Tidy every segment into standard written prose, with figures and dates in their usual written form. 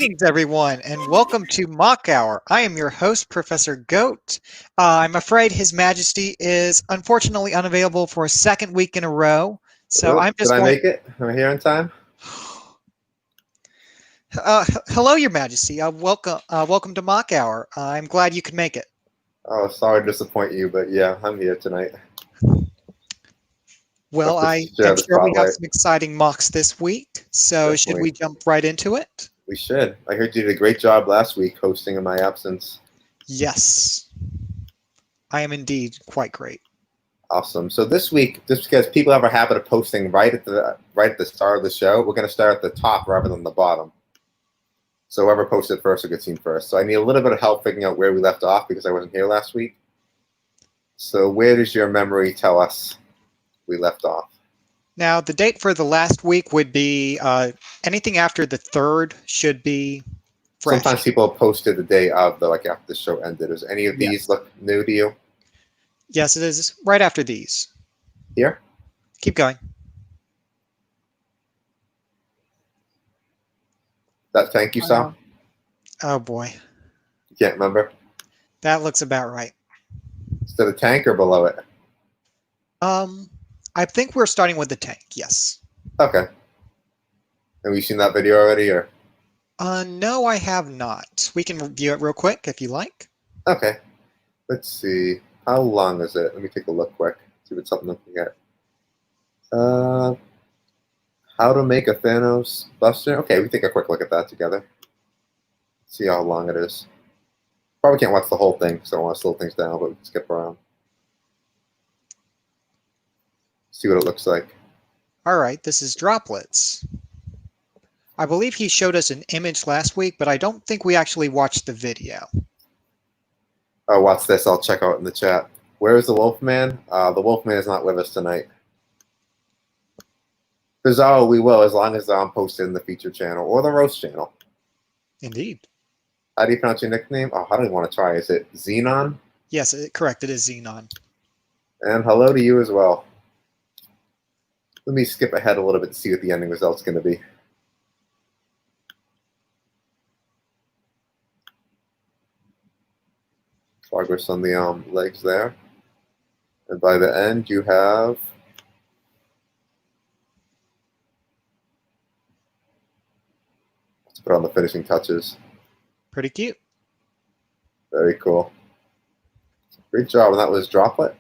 Greetings, everyone, and welcome to Mock Hour. I am your host, Professor Goat. I'm afraid His Majesty is unfortunately unavailable for a second week in a row, so Oh, I'm did just I going. make it? Am I here in time? Hello, Your Majesty. Welcome to Mock Hour. I'm glad you could make it. Oh, sorry to disappoint you, but yeah, I'm here tonight. Well, Have to I share am the sure we have spotlight. some exciting mocks this week, so should Definitely. we jump right into it? We should. I heard you did a great job last week hosting in my absence. Yes, I am indeed quite great. Awesome. So this week, just because people have a habit of posting right at the start of the show, we're going to start at the top rather than the bottom. So whoever posted first will get seen first. So I need a little bit of help figuring out where we left off because I wasn't here last week. So where does your memory tell us we left off? Now, the date for the last week would be anything after the 3rd should be Sometimes fresh. people posted the day of the after the show ended. Does any of these Yes. look new to you? Yes, it is right after these. Here? Keep going. That thank you saw? Oh boy, You can't remember? that looks about right. Is that a tank or below it? Um, I think we're starting with the tank. Yes. Okay. Have you seen that video already or? No, I have not. We can review it real quick if you like. Okay. Let's see. How long is it? Let me take a look quick. See if it's something I can get. How to make a Thanos Buster? Okay, we can take a quick look at that together. See how long it is. Probably can't watch the whole thing, so I want to slow things down, but we can skip around. See what it looks like. All right, this is droplets. I believe he showed us an image last week, but I don't think we actually watched the video. Oh, watch this. I'll check out in the chat. Where is the Wolfman? The Wolfman is not with us tonight. Bizarro, we will, as long as I'm posted in the feature channel or the roast channel. Indeed. How do you pronounce your nickname? Oh, I don't even want to try. Is it Xenon? Yes, correct. It is Xenon. And hello to you as well. Let me skip ahead a little bit to see what the ending result's going to be. Progress on the legs there. And by the end, you have let's put on the finishing touches. Pretty cute. Very cool. Great job. And that was Droplet.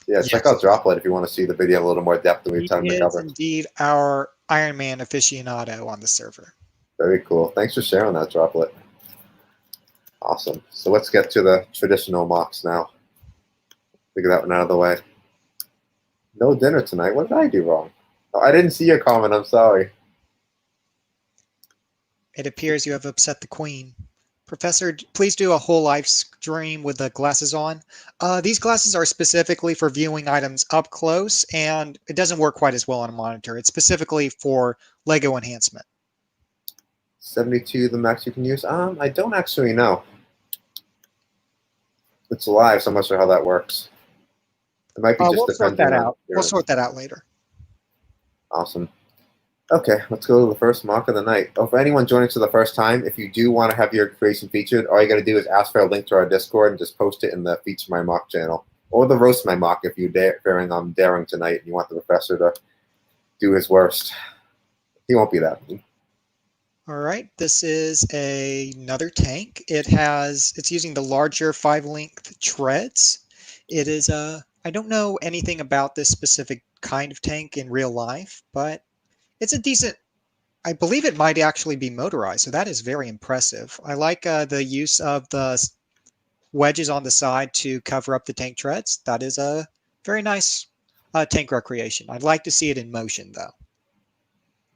Yeah, check Yes. out Droplet if you want to see the video in a little more depth than we have time He to is cover. indeed our Iron Man aficionado on the server. Very cool. Thanks for sharing that, Droplet. Awesome. So let's get to the traditional mocks now. Figure that one out of the way. No dinner tonight. What did I do wrong? Oh, I didn't see your comment. I'm sorry. It appears you have upset the queen. Professor, please do a whole live stream with the glasses on. These glasses are specifically for viewing items up close, and it doesn't work quite as well on a monitor. It's specifically for Lego enhancement. 72 the max you can use? I don't actually know. It's live, so I'm not sure how that works. It might be just We'll sort that depending on out. We'll sort that out later. Awesome. Okay, let's go to the first mock of the night. Oh, for anyone joining us for the first time, if you do want to have your creation featured, all you got to do is ask for a link to our Discord and just post it in the Feature My Mock channel. Or the Roast My Mock if you're fearing I'm daring tonight and you want the professor to do his worst. He won't be that mean. All right, this is another tank. It's using the larger 5-length treads. It is I don't know anything about this specific kind of tank in real life, but it's a decent. I believe it might actually be motorized, so that is very impressive. I like the use of the wedges on the side to cover up the tank treads. That is a very nice tank recreation. I'd like to see it in motion, though.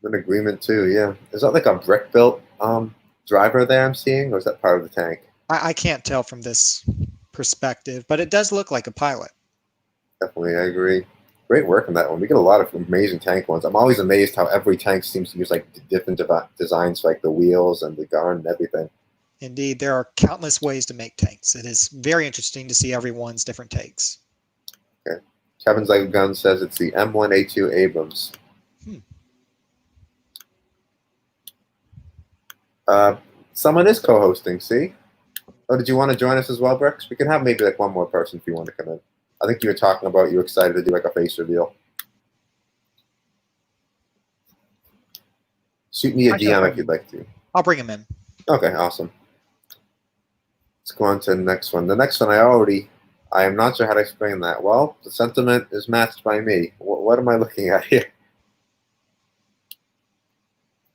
In agreement too, yeah. Is that like a brick built driver there I'm seeing, or is that part of the tank? I can't tell from this perspective, but it does look like a pilot. Definitely, I agree. Great work on that one. We get a lot of amazing tank ones. I'm always amazed how every tank seems to use like different designs, like the wheels and the gun and everything. Indeed, there are countless ways to make tanks. It is very interesting to see everyone's different takes. Okay. Kevin's Like Gun says it's the M1A2 Abrams. Uh, Someone is co-hosting. See? Oh, did you want to join us as well, Brooks? We can have maybe like one more person if you want to come in. I think you were talking about you excited to do like a face reveal. Shoot me a I shall DM bring if you'd him. like to. I'll bring him in. Okay, awesome. Let's go on to the next one. The next one I am not sure how to explain that. Well, the sentiment is matched by me. What am I looking at here?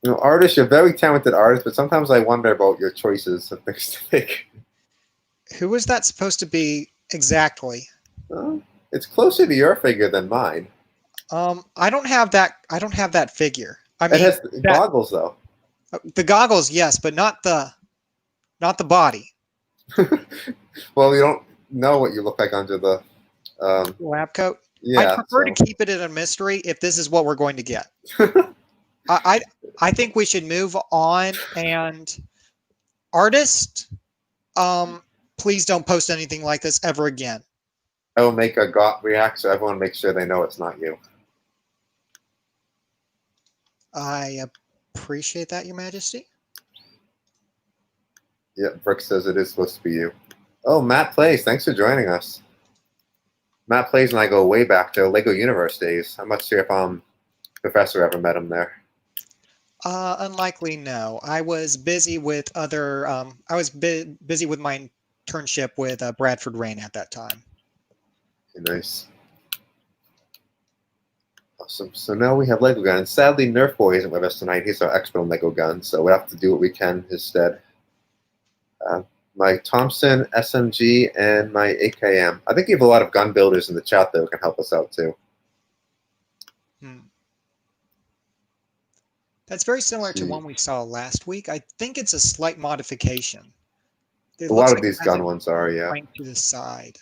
You know, artists, you're very talented artists, but sometimes I wonder about your choices of things to make. Who is that supposed to be exactly? Well, it's closer to your figure than mine. I don't have that. I don't have that figure. I It mean has that goggles though. the goggles, yes, but not the body. Well, we don't know what you look like under the. Um, Lab coat. I'd yeah, prefer to so keep it in a mystery if this is what we're going to get. I I, I think we should move on. And artist, please don't post anything like this ever again. I will make a got react so everyone makes sure they know it's not you. I appreciate that, Your Majesty. Yeah, Brooke says it is supposed to be you. Oh, Matt Plays, thanks for joining us. Matt Plays and I go way back to Lego Universe days. I'm not sure if Professor ever met him there. Unlikely, no. I was busy with other. I was busy with my internship with Bradford Rain at that time. Nice. Awesome. So now we have Lego guns. Sadly, Nerf Boy isn't with us tonight. He's our expert on Lego guns, so we have to do what we can instead. My Thompson SMG and my AKM. I think you have a lot of gun builders in the chat that can help us out too. That's very similar to one we saw last week. I think it's a slight modification. It A lot looks of like it these has gun a ones are, yeah. crank to the side.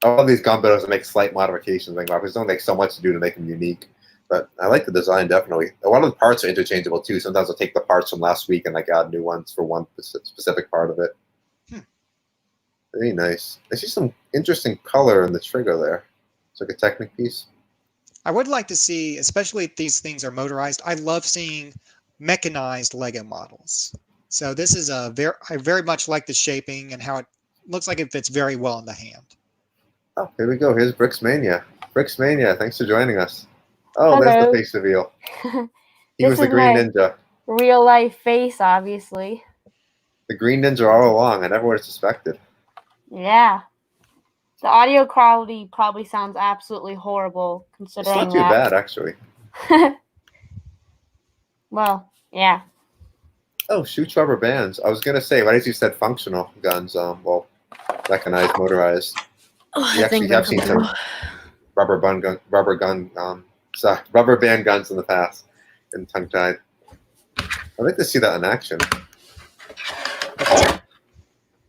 All of these gun builders make slight modifications. Like, because don't take so much to do to make them unique. But I like the design definitely. A lot of the parts are interchangeable too. Sometimes I'll take the parts from last week and like add new ones for one specific part of it. Very nice. I see some interesting color in the trigger there. It's like a Technic piece. I would like to see, especially if these things are motorized, I love seeing mechanized Lego models. So this is I very much like the shaping and how it looks like it fits very well in the hand. Oh, here we go. Here's Bricks Mania. Bricks Mania, thanks for joining us. Oh, Hello. there's the face reveal. He was the Green Ninja. Real life face, obviously. The Green Ninja all along. I never would have suspected. Yeah. The audio quality probably sounds absolutely horrible considering It's not too bad, actually. Well, yeah. Oh, shoots rubber bands. I was gonna say, right as you said, functional guns. Well, mechanized, motorized. You actually have seen some rubber band guns in the past, and tongue tied. I'd like to see that in action.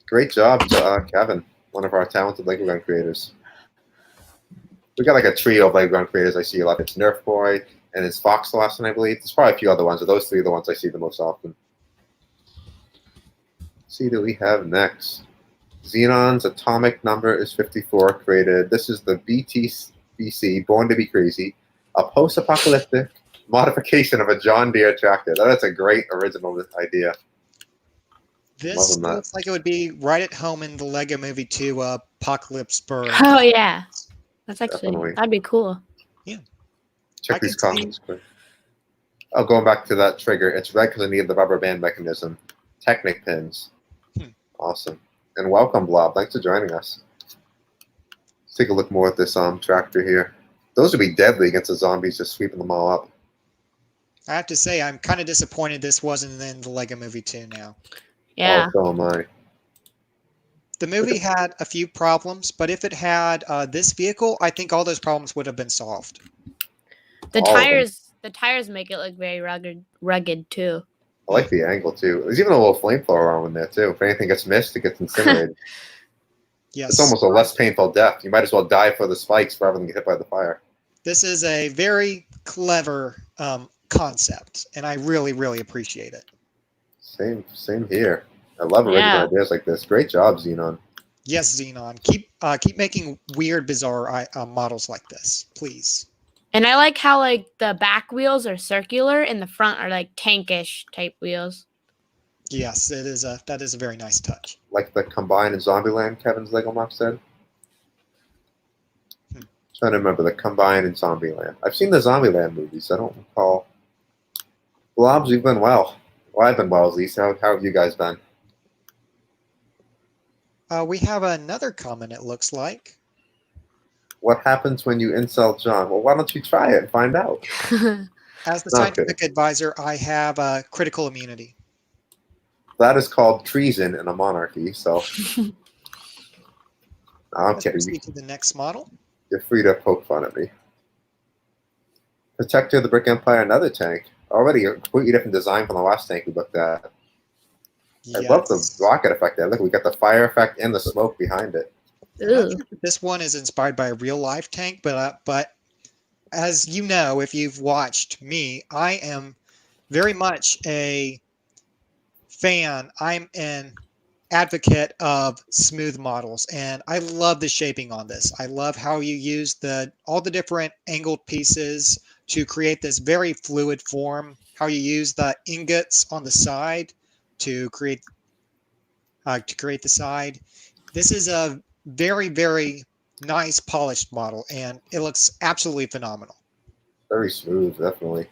Great job to Kevin, one of our talented Lego gun creators. We got like a trio of Lego gun creators I see a lot. It's Nerf Boy and it's Fox the last one, I believe. There's probably a few other ones, but those three are the ones I see the most often. Let's see who we have next. Xenon's atomic number is 54, created. This is the BTBC, Born to be Crazy, a post-apocalyptic modification of a John Deere tractor. That's a great original idea. This looks like it would be right at home in the Lego Movie 2, Apocalypse Bird. Oh yeah, that's actually that'd be cool. Yeah. Check these comments quick. Oh, going back to that trigger, it's red because I need the rubber band mechanism. Technic pins. Awesome. And welcome, Blob. Thanks for joining us. Let's take a look more at this tractor here. Those would be deadly against the zombies, just sweeping them all up. I have to say, I'm kind of disappointed this wasn't in the Lego Movie 2 now. Yeah. Oh, so am I. The movie had a few problems, but if it had this vehicle, I think all those problems would have been solved. The tires make it look very rugged too. I like the angle too. There's even a little flamethrower arm in there too. If anything gets missed, it gets incinerated. Yes. It's almost a less painful death. You might as well die for the spikes rather than get hit by the fire. This is a very clever concept, and I really, really appreciate it. Same here. I love original ideas like this. Great job, Xenon. Yes, Xenon. Keep making weird, bizarre models like this, please. And I like how like the back wheels are circular and the front are like tankish type wheels. Yes, that is a very nice touch. Like the Combine and Zombieland, Kevin's Lego Mock said. Hmm. Trying to remember the Combine and Zombieland. I've seen the Zombieland movies. I don't recall. Blobs, you've been well. Well, I've been well, at least. How have you guys been? We have another comment, it looks like. What happens when you insult John? Well, why don't you try it and find out? As the No, I'm kidding. scientific advisor, I have critical immunity. That is called treason in a monarchy, so. No, I'm Let's kidding. proceed to the next model. You're free to poke fun at me. Protector of the Brick Empire, another tank. Already a completely different design from the last tank we looked at. I love the Yes. rocket effect there. Look, we got the fire effect and the smoke behind it. I'm not Ooh. sure if this one is inspired by a real life tank, but as you know, if you've watched me, I am very much a fan. I'm an advocate of smooth models, and I love the shaping on this. I love how you use all the different angled pieces to create this very fluid form. How you use the ingots on the side to create the side. This is a very nice polished model, and it looks absolutely phenomenal. Very smooth, definitely.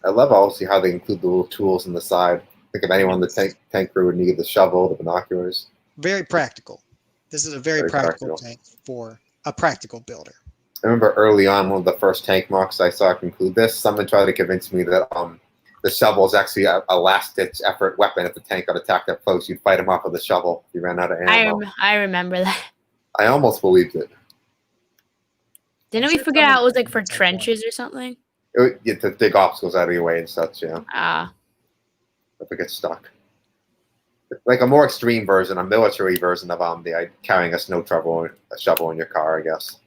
I love obviously how they include the little tools in the side. Think of anyone in the tank crew would need the shovel, the binoculars. Very practical. This is a very Very practical practical. tank for a practical builder. I remember early on, one of the first tank mocks I saw conclude this. Someone tried to convince me that the shovel is actually a last-ditch effort weapon. If the tank got attacked up close, you'd fight him off with a shovel if you ran out of ammo. I remember that. I almost believed it. Didn't I'm we sure figure someone out it was like for at some point. trenches or something? You to dig obstacles out of your way and such, yeah. Ah. If it gets stuck. Like a more extreme version, a military version of carrying a a shovel in your car, I guess.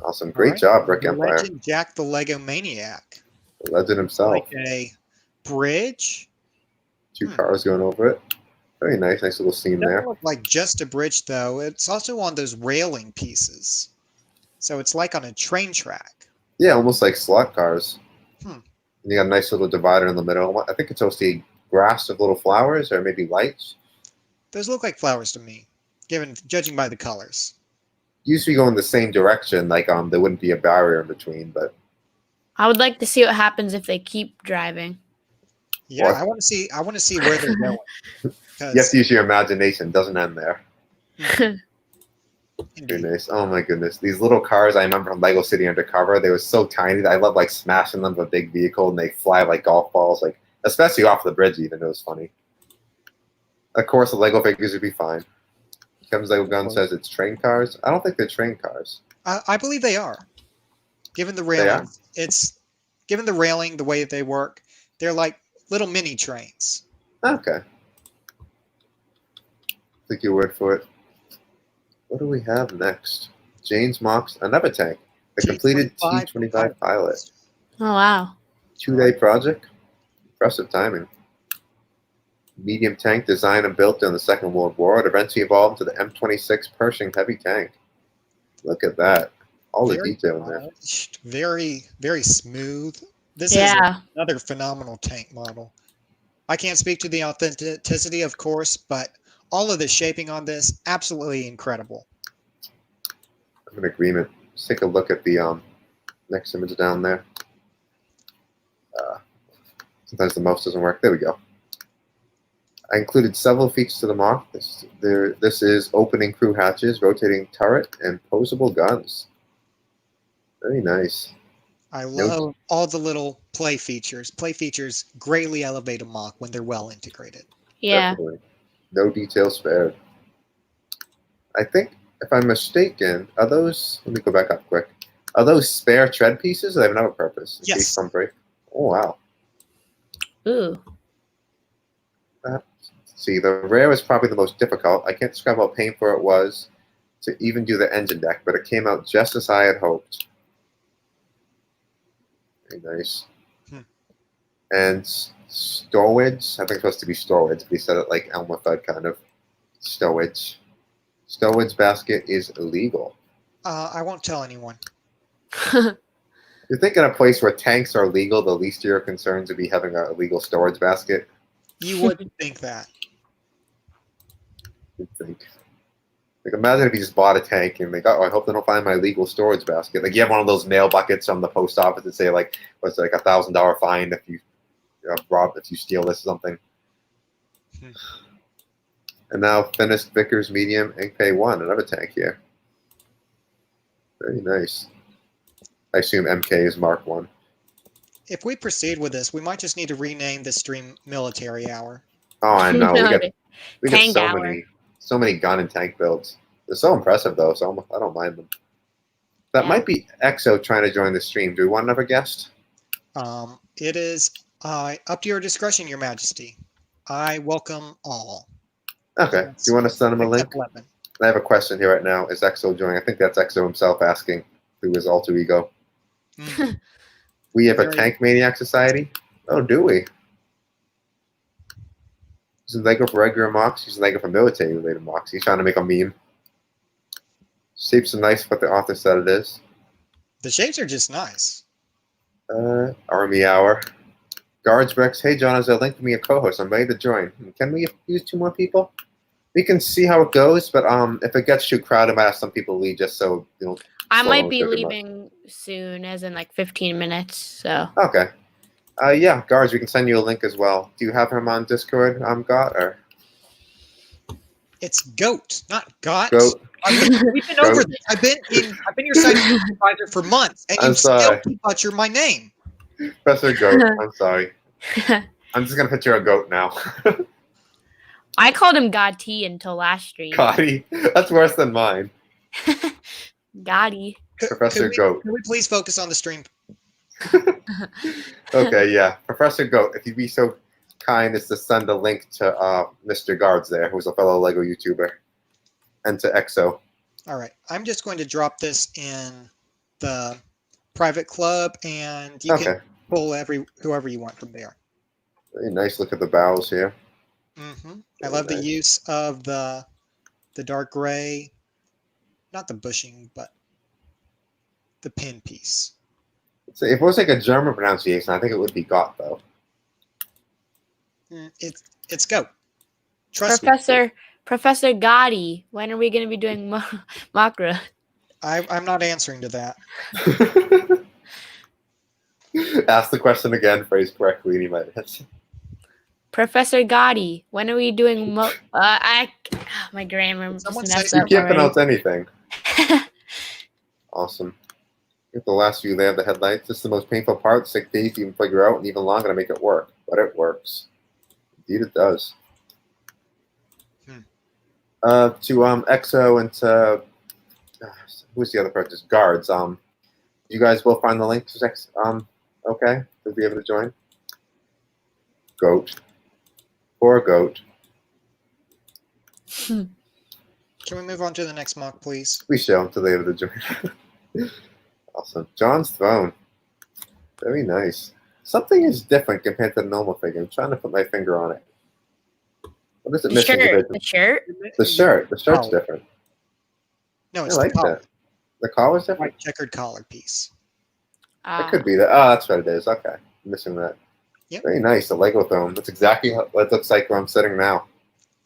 Awesome. Great All right. job, Brick Empire. Legend Jack the Lego Maniac. The legend himself. Like a bridge. Two cars going over it. Very nice. Nice little scene Doesn't there. look like just a bridge though. It's also on those railing pieces. So it's like on a train track. Yeah, almost like slot cars. Hmm. And you got a nice little divider in the middle. I think it's supposed to be grass with little flowers or maybe lights. Those look like flowers to me, judging by the colors. Usually go in the same direction, like there wouldn't be a barrier in between, but I would like to see what happens if they keep driving. Yeah, What? I want to see where they're going. you have to use your imagination. It doesn't end there. Very Indeed. nice. Oh my goodness. These little cars I remember from Lego City Undercover, they were so tiny that I love like smashing them with a big vehicle and they fly like golf balls, like especially off the bridge even. It was funny. Of course the Lego figures would be fine. Kevin's Lego Gun says it's train cars. I don't think they're train cars. I believe they are. Given the They are? railing, given the railing, the way that they work, they're like little mini trains. Okay. Take your word for it. What do we have next? Jane's Mox, another tank. The completed T-25 pilot. Oh wow. 2-day project. Impressive timing. Medium tank designed and built during the Second World War. It eventually evolved into the M26 Pershing heavy tank. Look at that. All the detail in there. Polished, very smooth. This is Yeah. another phenomenal tank model. I can't speak to the authenticity, of course, but all of the shaping on this, absolutely incredible. I'm in agreement. Let's take a look at the next image down there. Sometimes the mouse doesn't work. There we go. I included several features to the mock. This is opening crew hatches, rotating turret, and posable guns. Very nice. I love all the little play features. Play features greatly elevate a mock when they're well integrated. Yeah. Definitely. No detail spared. I think, if I'm mistaken, are those... Let me go back up quick. Are those spare tread pieces? They have another purpose. In case some break. Oh, wow. Ooh. See, the rear was probably the most difficult. I can't describe how painful it was to even do the engine deck, but it came out just as I had hoped. Very nice. And stowage, I think it's supposed to be storage, but he said it like Elmer Fudd kind of. Stowage. Stowage basket is illegal. I won't tell anyone. You think in a place where tanks are legal, the least of your concerns would be having a legal storage basket? You wouldn't think that. You'd think. Like, imagine if you just bought a tank and like, oh, I hope they don't find my legal storage basket. Like, you have one of those mail buckets from the post office that say like, what's like $1,000 fine if you if you steal this or something. Hmm. And now finished Vickers Medium MK1, another tank here. Very nice. I assume MK is Mark 1. If we proceed with this, we might just need to rename the stream Military Hour. Oh, I know. We get Tank so hour. many gun and tank builds. They're so impressive though, so I don't mind them. That Yeah. might be EXO trying to join the stream. Do we want another guest? It is up to your discretion, Your Majesty. I welcome all. Okay. Do you want to send him a link? Except Lemon. I have a question here right now. Is EXO joining? I think that's EXO himself asking through his alter ego. Mhm. We have a Very- Tank Maniac Society? Oh, do we? Using Lego for regular mocks, using Lego for military related mocks. He's trying to make a meme. Shapes are nice, but the author said it is. The shapes are just nice. Army Hour. Guards Rex, hey John, is there a link to me a co-host? I'm ready to join. Can we use 2 more people? We can see how it goes, but if it gets too crowded, I might have some people leave just so you know. I slow might down be too much. leaving soon, as in like 15 minutes. So Okay. Yeah, guards, we can send you a link as well. Do you have him on Discord, God, or It's goat, not got. Goat? We've been over this. I've been your site advisor for months, and I'm you still sorry. butcher my name. Professor Goat? I'm sorry. I'm just gonna put you a goat now. I called him God T until last stream. Gotti. That's worse than mine. Gotti. Professor Goat. Can we please focus on the stream? Okay, yeah. Professor Goat, if you'd be so kind as to send a link to Mr. Guards there, who's a fellow Lego YouTuber, and to EXO. All right. I'm just going to drop this in the private club, and you Okay. can pull whoever you want from there. Very nice look at the bows here. Hmm I Very love the nice. use of the dark gray, not the bushing, but the pin piece. So if it was like a German pronunciation, I think it would be Gott, though. It's goat. Trust me. Professor Gotti, when are we going to be doing Makra? I'm not answering to that. Ask the question again, phrase correctly, and he might answer. Professor Gotti, when are we doing my grammar just Someone messed say You up can't already. pronounce anything. Awesome. Get the last few there, the headlights. This is the most painful part. It's like days to even figure out, and even longer to make it work. But it works. Indeed, it does. To EXO and to who's the other person? Just Guards. You guys will find the link to okay, to be able to join. Goat. Poor Goat. Can we move on to the next mock, please? We shall until they're able to join. Awesome. John's throne. Very nice. Something is different compared to the normal figure. I'm trying to put my finger on it. What is it The missing? shirt. The shirt. The shirt. The shirt's Oh. different. No, I it's like the collar. that. The collar's different? White checkered collar piece. It could be that. Oh, that's what it is. Okay. I'm missing that. Yep. Very nice. The Lego throne. That's exactly what it looks like where I'm sitting now.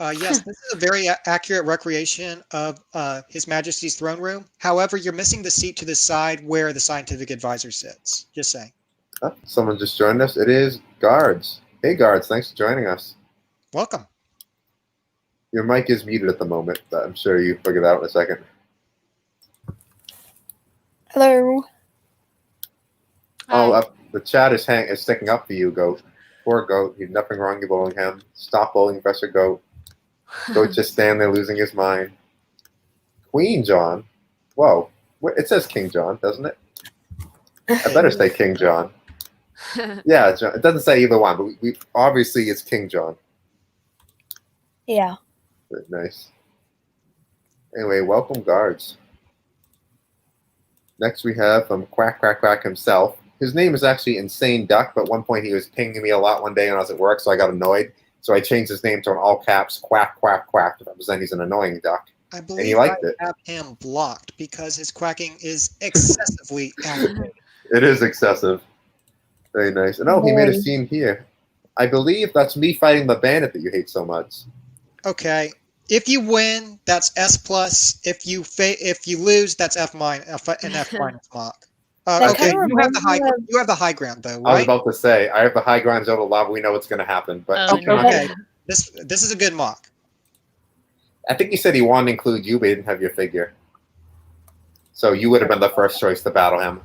Yes, this is a very accurate recreation of His Majesty's throne room. However, you're missing the seat to the side where the scientific advisor sits. Just saying. Oh, someone just joined us. It is Guards. Hey, Guards. Thanks for joining us. Welcome. Your mic is muted at the moment, but I'm sure you figure that out in a second. Hello. Oh, the chat is sticking up for you, Goat. Poor Goat. You've nothing wrong. You bowling him. Stop bowling, Professor Goat. Goat just stand there losing his mind. Queen John. Whoa. It says King John, doesn't it? I better say King John. Yeah, John. It doesn't say either one, but we obviously it's King John. Yeah. Very nice. Anyway, welcome, Guards. Next we have Quack Quack Quack himself. His name is actually Insane Duck, but at one point he was pinging me a lot one day when I was at work, so I got annoyed. So I changed his name to an all caps Quack Quack Quack to represent he's an annoying duck. I he believe liked I it. have him blocked because his quacking is excessively elevated. It is excessive. Very nice. And oh, he made a Very. scene here. I believe that's me fighting the bandit that you hate so much. Okay. If you win, that's S plus. If you lose, that's F minus. An F minus Mock. That Okay, kinda you have the reminds me of- you have the high ground though, I was right? about to say, I have the high grounds over lava. We know what's going to happen. But Oh, come on. Okay. This is a good mock. I think he said he wanted to include you, but he didn't have your figure. So you would have been the first choice to battle him.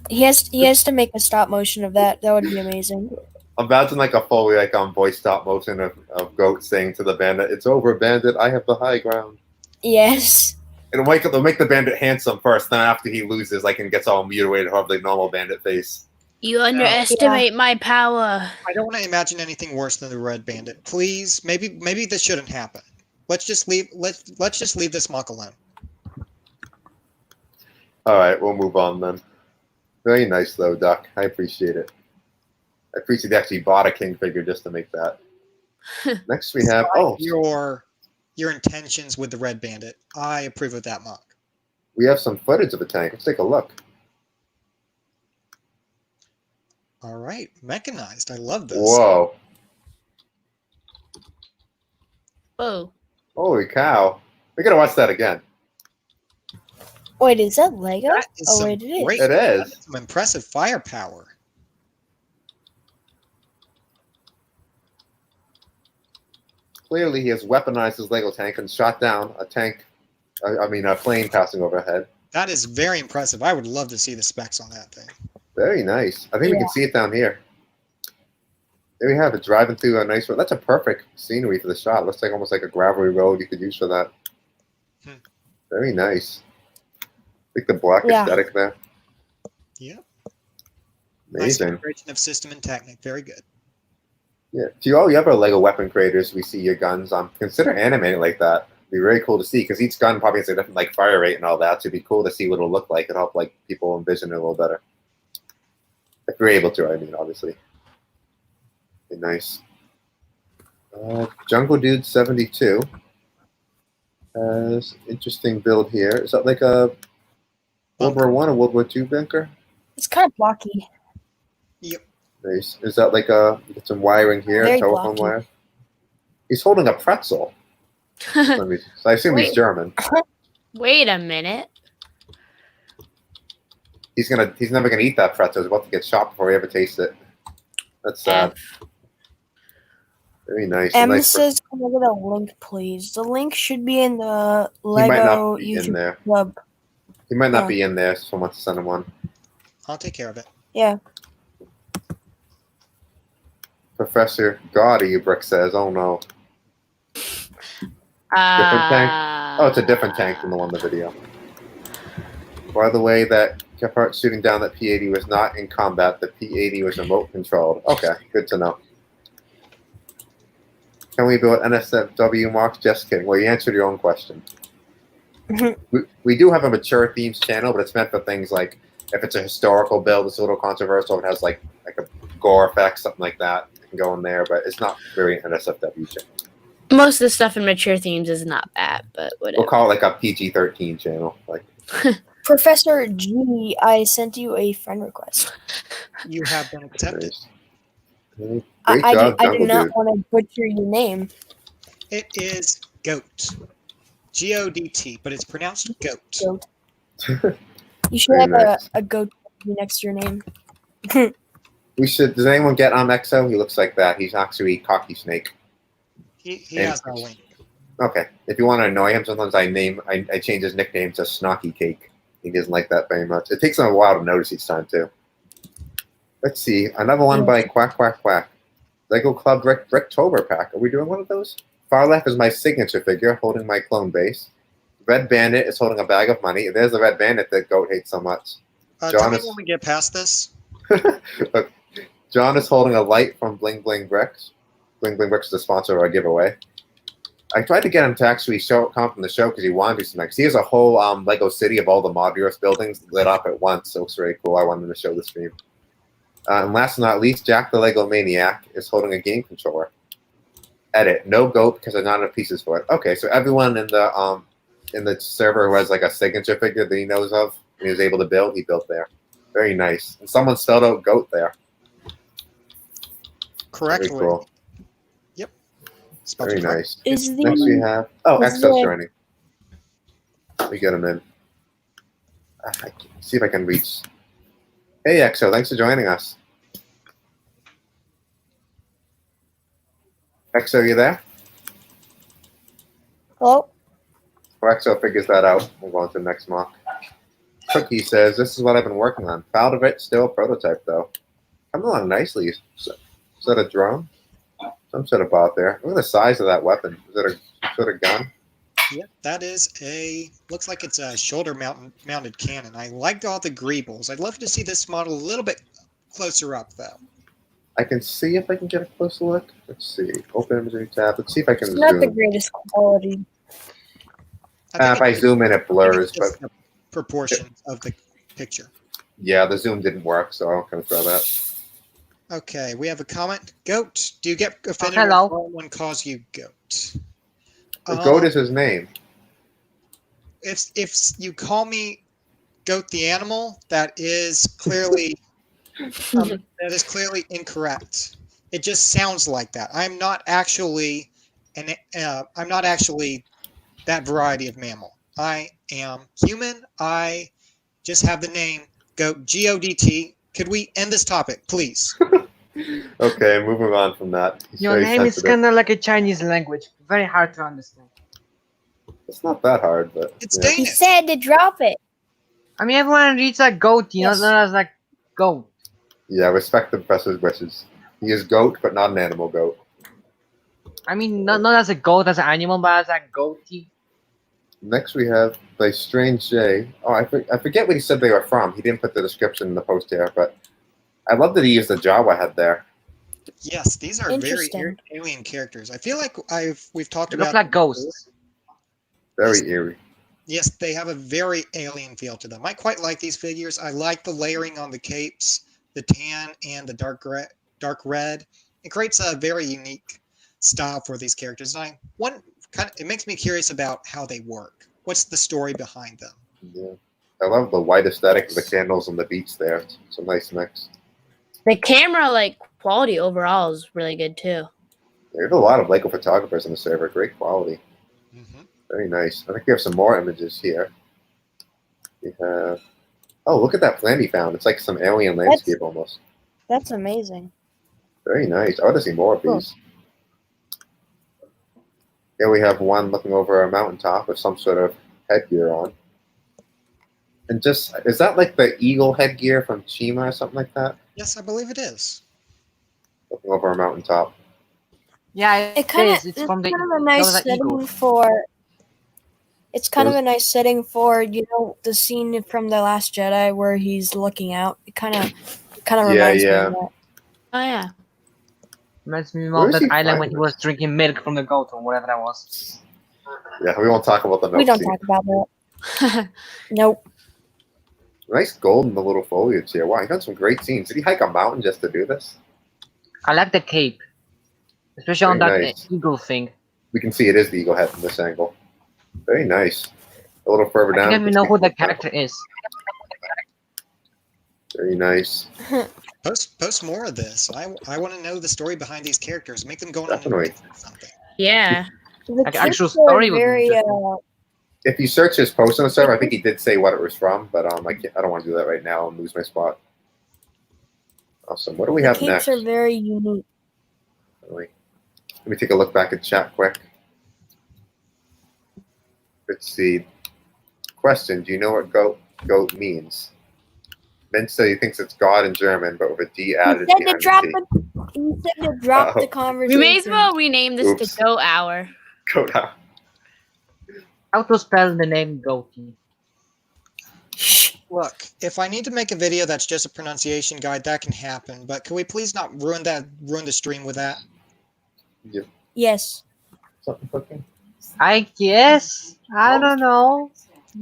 He has to make a stop motion of that. That would be amazing. Imagine like a fully voice stop motion of Goat saying to the bandit, "It's over, bandit. I have the high ground." Yes. It'll make the bandit handsome first. Then after he loses, and gets all mutilated, he'll have the normal bandit face. You underestimate my power. I don't want to imagine anything worse than the red bandit. Please, maybe this shouldn't happen. Let's just leave this mock alone. All right, we'll move on then. Very nice though, Duck. I appreciate it. I appreciate they actually bought a king figure just to make that. Next we have your intentions with the red bandit. I approve of that mock. we have some footage of the tank. Let's take a look. All right, mechanized. I love this. Whoa! Whoa. Holy cow! We gotta watch that again. Wait, is that Lego? That is Oh some wait, it is. great- It is. That's some impressive firepower. Clearly, he has weaponized his Lego tank and shot down a tank. A plane passing overhead. That is very impressive. I would love to see the specs on that thing. Very nice. I think we can see it down here. There we have it, driving through a nice road. That's a perfect scenery for the shot. Looks like almost like a gravelly road you could use for that. Very nice. I think the black aesthetic there. Yep. Nice Amazing. integration of system and technic. Very good. Yeah. To all you other Lego weapon creators, we see your guns. Consider animating like that. It'd be very cool to see because each gun probably has a different fire rate and all that. So it'd be cool to see what it'll look like and help people envision it a little better. If you're able to, I mean, obviously. Be nice. Jungle Dude 72 has interesting build here. Is that like a World War I or World War II bunker? It's kind of blocky. Yep. Nice. Is that you get some wiring here, Very telephone blocky. wire? He's holding a pretzel. So I assume he's Wait. German. Wait a minute. He's never gonna eat that pretzel. He's about to get shot before he ever tastes it. That's sad. Very nice. M says, "Can I get a link, please?" The link should be in the He might Lego not be in YouTube there. Club. He might not be in there. So someone wants to send him one. I'll take care of it. Yeah. Professor Gaudy, Brick says, "Oh no." Different tank? Oh, it's a different tank than the one in the video. By the way, that Gephardt shooting down that P-80 was not in combat. The P-80 was remote controlled. Okay, good to know. Can we build NSFW marks? Just kidding. Well, you answered your own question. we do have a mature themes channel, but it's meant for things like if it's a historical build, it's a little controversial. If it has like a gore effect, something like that, it can go in there. But it's not very an NSFW channel. Most of the stuff in mature themes is not bad, but whatever. We'll call it like a PG-13 channel. Professor G, I sent you a friend request. You have been accepted. Great I job, do Jungle not Dude. want to butcher your name. It is GOAT. G-O-D-T, but it's pronounced GOAT. Goat. You should Very have nice. a goat next to your name. We should. Does anyone get on Exo? He looks like that. He's actually Cocky Snake. He has no link. Okay. If you want to annoy him, sometimes I change his nickname to Snocky Cake. He doesn't like that very much. It takes him a while to notice each time too. Let's see. Another one by Quack Quack Quack. Lego Club Bricktober pack. Are we doing one of those? Far left is my signature figure holding my clone base. Red Bandit is holding a bag of money. There's the Red Bandit that Goat hates so much. Tell me when we get past this. Look, John is holding a light from Bling Bling Bricks. Bling Bling Bricks is the sponsor of our giveaway. I tried to get him to actually come up on the show because he wanted to do something. Because he has a whole Lego city of all the Modular's buildings lit up at once. So it's very cool. I wanted him to show the stream. And last but not least, Jack the Lego Maniac is holding a game controller. Edit. No Goat because there's not enough pieces for it. Okay, so everyone in the server who has like a signature figure that he knows of and he was able to build, he built there. Very nice. And someone spelled out goat there. Correctly. Very cool. Yep. Spelled Very it correct. nice. Is Next we the have is Exo's the- joining. We get him in. See if I can reach. Hey Exo, thanks for joining us. Exo, are you there? hello? Well, Exo figures that out. We'll go on to the next mock. Cookie says, "This is what I've been working on. Proud of it. Still a prototype though. Coming along nicely. Is that a drone? Some sort of bot there. Look at the size of that weapon. Is that a sort of gun? Yep, that is looks like it's a shoulder mounted cannon. I liked all the greebles. I'd love to see this model a little bit closer up though. I can see if I can get a closer look. Let's see. Open imagery tab. Let's see if I can It's not the zoom. greatest quality. If I zoom in, it blurs. It's But just the proportions of the picture. yeah, the zoom didn't work, so I'm gonna try that. Okay, we have a comment. Goat. Do you get offended hello. when someone calls you goat? Goat is his name. If you call me goat the animal, that is clearly incorrect. It just sounds like that. I'm not actually that variety of mammal. I am human. I just have the name goat. GODT. Could we end this topic, please? Okay, moving on from that. He's Your very name is sensitive. kind of like a Chinese language, very hard to understand. It's not that hard, but It's yeah. He Danish. said to drop it. I mean, everyone reads like goat, Yes. not as like goat. Yeah, respect the professor's wishes. He is goat, but not an animal goat. I mean, not as a goat as an animal, but as a goatee. Next we have by Strange J. Oh, I forget what he said they were from. He didn't put the description in the post here, but I love that he used the Jawa head there. Yes, these are very Interesting. alien characters. I feel like we've talked They about look like them before. ghosts. Very eerie. Yes, they have a very alien feel to them. I quite like these figures. I like the layering on the capes, the tan and the dark red. It creates a very unique style for these characters. And it makes me curious about how they work. What's the story behind them? Yeah. I love the white aesthetic of the candles and the beats there. It's a nice mix. The camera like quality overall is really good too. There's a lot of Lego photographers on the server. Great quality. Mhm. Very nice. I think we have some more images here. We have. Oh, look at that plant he found. It's like some alien landscape almost. That's amazing. Very nice. I want to see more of Cool. these. Here we have one looking over a mountaintop with some sort of headgear on. And just, is that like the eagle headgear from Chima or something like that? Yes, I believe it is. Looking over a mountaintop. Yeah, It kind of is. It's it's from the kind of a that nice was an setting eagle. for. It's kind of Those- a nice setting for the scene from The Last Jedi where he's looking out. It kind of Yeah, reminds me yeah. of that. Oh yeah. Reminds me Where of is that he island when finding he was drinking milk from the goat or whatever that was. Yeah, we won't talk about the We milk don't scene. talk about that. Nope. Nice gold in the little foliage here. Wow, he done some great scenes. Did he hike a mountain just to do this? I like the cape, especially on that Very nice. eagle thing. We can see it is the eagle head from this angle. Very nice. A little further I down. don't even know who the character is. Very nice. Post more of this. I want to know the story behind these characters. Make them go on an Definitely. adventure or something. Yeah. The Like, actual kids are story would be very interesting. If you search his post on the server, I think he did say what it was from, but I don't want to do that right now and lose my spot. Awesome. What do we the have capes next? are very unique. Let me take a look back at chat quick. Let's see. Question: do you know what goat means? Minsta, he thinks it's God in German, but with a D He added said to behind drop the T. Uh-oh. the conversation. We may as well rename this Oops. to Go Hour. Goat out. How to spell the name goatee? Look, if I need to make a video that's just a pronunciation guide, that can happen. But can we please not ruin the stream with that? Yes. Something cooking? I guess. I don't know.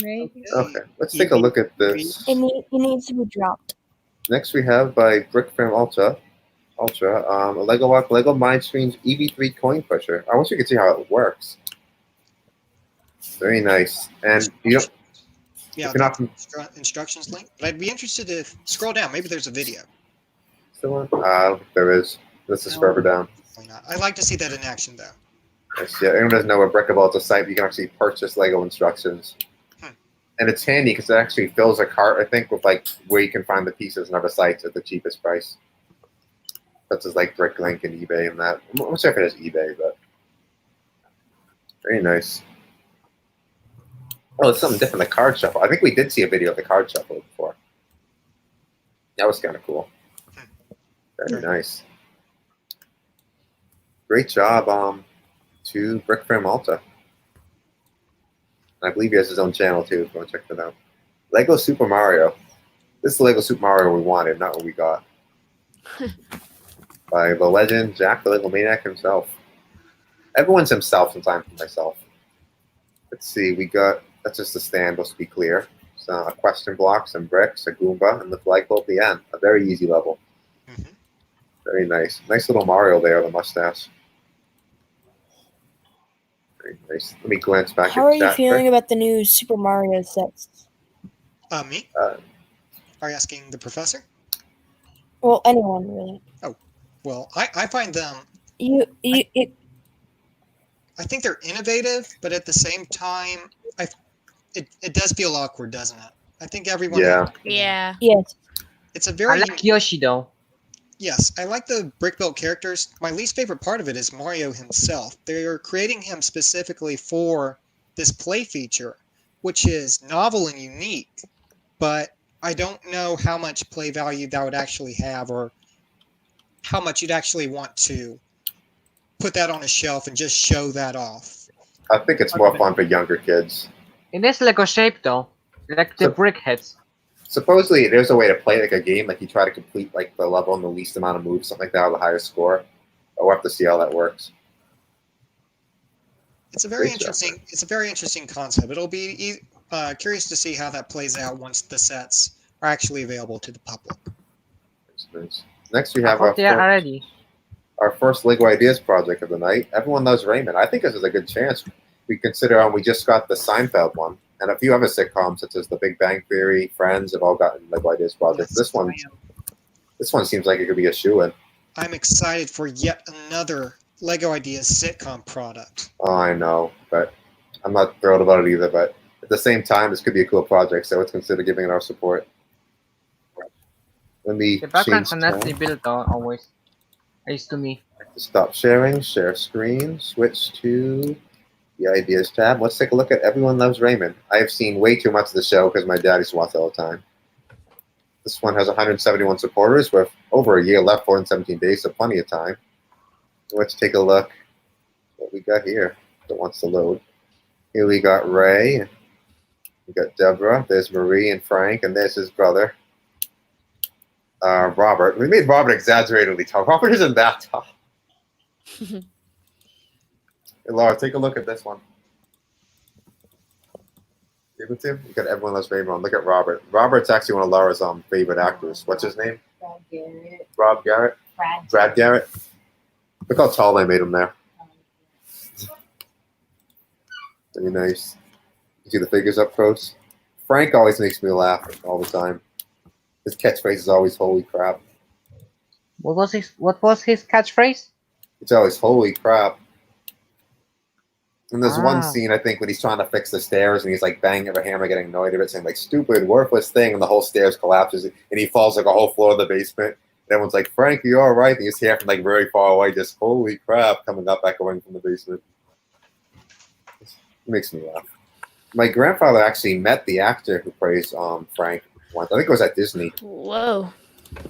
Maybe. Okay, let's take a look at this. It needs to be dropped. Next we have by Brickframe Ultra, a Lego Walk Lego Mindscreens EV3 coin pusher. I wish you could see how it works. Very nice. And you Yeah, If you're not that's the instructions link. But I'd be interested to scroll down. Maybe there's a video. still on, there is. This is further down. Why not? I'd like to see that in action, though. Yes, yeah, anyone doesn't know what Brickable is a site, you can actually purchase Lego instructions. And it's handy because it actually fills a cart, I think, with like where you can find the pieces and other sites at the cheapest price. Such as like Bricklink and eBay and that. I'm not sure if it has eBay, but very nice. Oh, it's something different, the card shuffle. I think we did see a video of the card shuffle before. That was kind of cool. Very nice. Great job to Brickframe Malta. I believe he has his own channel too, if you want to check that out. Lego Super Mario. This is the Lego Super Mario we wanted, not what we got. By the legend, Jack the Lego Maniac himself. Everyone's himself, sometimes myself. Let's see, we got, that's just the stand, let's be clear. So a question block, some bricks, a Goomba, and the flagpole at the end. A very easy level. Very nice. Nice little Mario there, the mustache. Very nice. Let me glance back How at are you chat. feeling about the new Super Mario sets? Me? Are you asking the professor? Well, anyone really. Oh, well, I find them. I I think they're innovative, but at the same time, it does feel awkward, doesn't it? I think everyone. Yeah. Yeah. yes. It's a I very. like Yoshi though. Yes, I like the brick built characters. My least favorite part of it is Mario himself. They're creating him specifically for this play feature, which is novel and unique, but I don't know how much play value that would actually have, or how much you'd actually want to put that on a shelf and just show that off. I think it's more fun for younger kids. It is Lego shape though, like the So- brick heads. Supposedly, there's a way to play like a game, like you try to complete like the level in the least amount of moves, something like that, with the highest score. But we'll have to see how that works. It's a very Great job. interesting. It's a very interesting concept. It'll be curious to see how that plays out once the sets are actually available to the public. Nice. Next, we I have thought they are already. our first Lego Ideas project of the night. Everyone loves Raymond. I think this is a good chance. We consider we just got the Seinfeld one, and a few other sitcoms such as The Big Bang Theory, Friends have all gotten Lego Ideas projects. Yes, This one seems like it could be a shoo-in. I'm excited for yet another Lego Ideas sitcom product. Oh, I know, but I'm not thrilled about it either. But at the same time, this could be a cool project, so let's consider giving it our support. Let me The backgrounds change are nicely tab. built though, always. At least to me. Stop sharing, share screen, switch to the Ideas tab. Let's take a look at Everyone Loves Raymond. I have seen way too much of the show because my dad used to watch it all the time. This one has 171 supporters with over a year left, 417 days, so plenty of time. Let's take a look at what we got here that wants to load. Here we got Ray. We got Deborah. There's Marie and Frank, and there's his brother, Robert. We made Robert exaggeratedly tall. Robert isn't that tall. Hey, Laura, take a look at this one. Able to? You got Everyone Loves Raymond. Look at Robert. Robert's actually one of Laura's favorite actors. What's his name? Brad Garrett. Rob Garrett? Brad Garrett? Look how tall they made him there. Very nice. You see the figures up close? Frank always makes me laugh all the time. His catchphrase is always "Holy crap!" What was his catchphrase? It's always "Holy crap!" And there's one Ah. scene I think when he's trying to fix the stairs and he's like banging a hammer, getting annoyed at it, saying like "stupid, worthless thing," and the whole stairs collapses and he falls like a whole floor of the basement. And everyone's like, "Frank, you all right?" And you just hear from like very far away, just "Holy crap!" coming up, echoing from the basement. It makes me laugh. My grandfather actually met the actor who plays Frank once. I think it was at Disney. Whoa.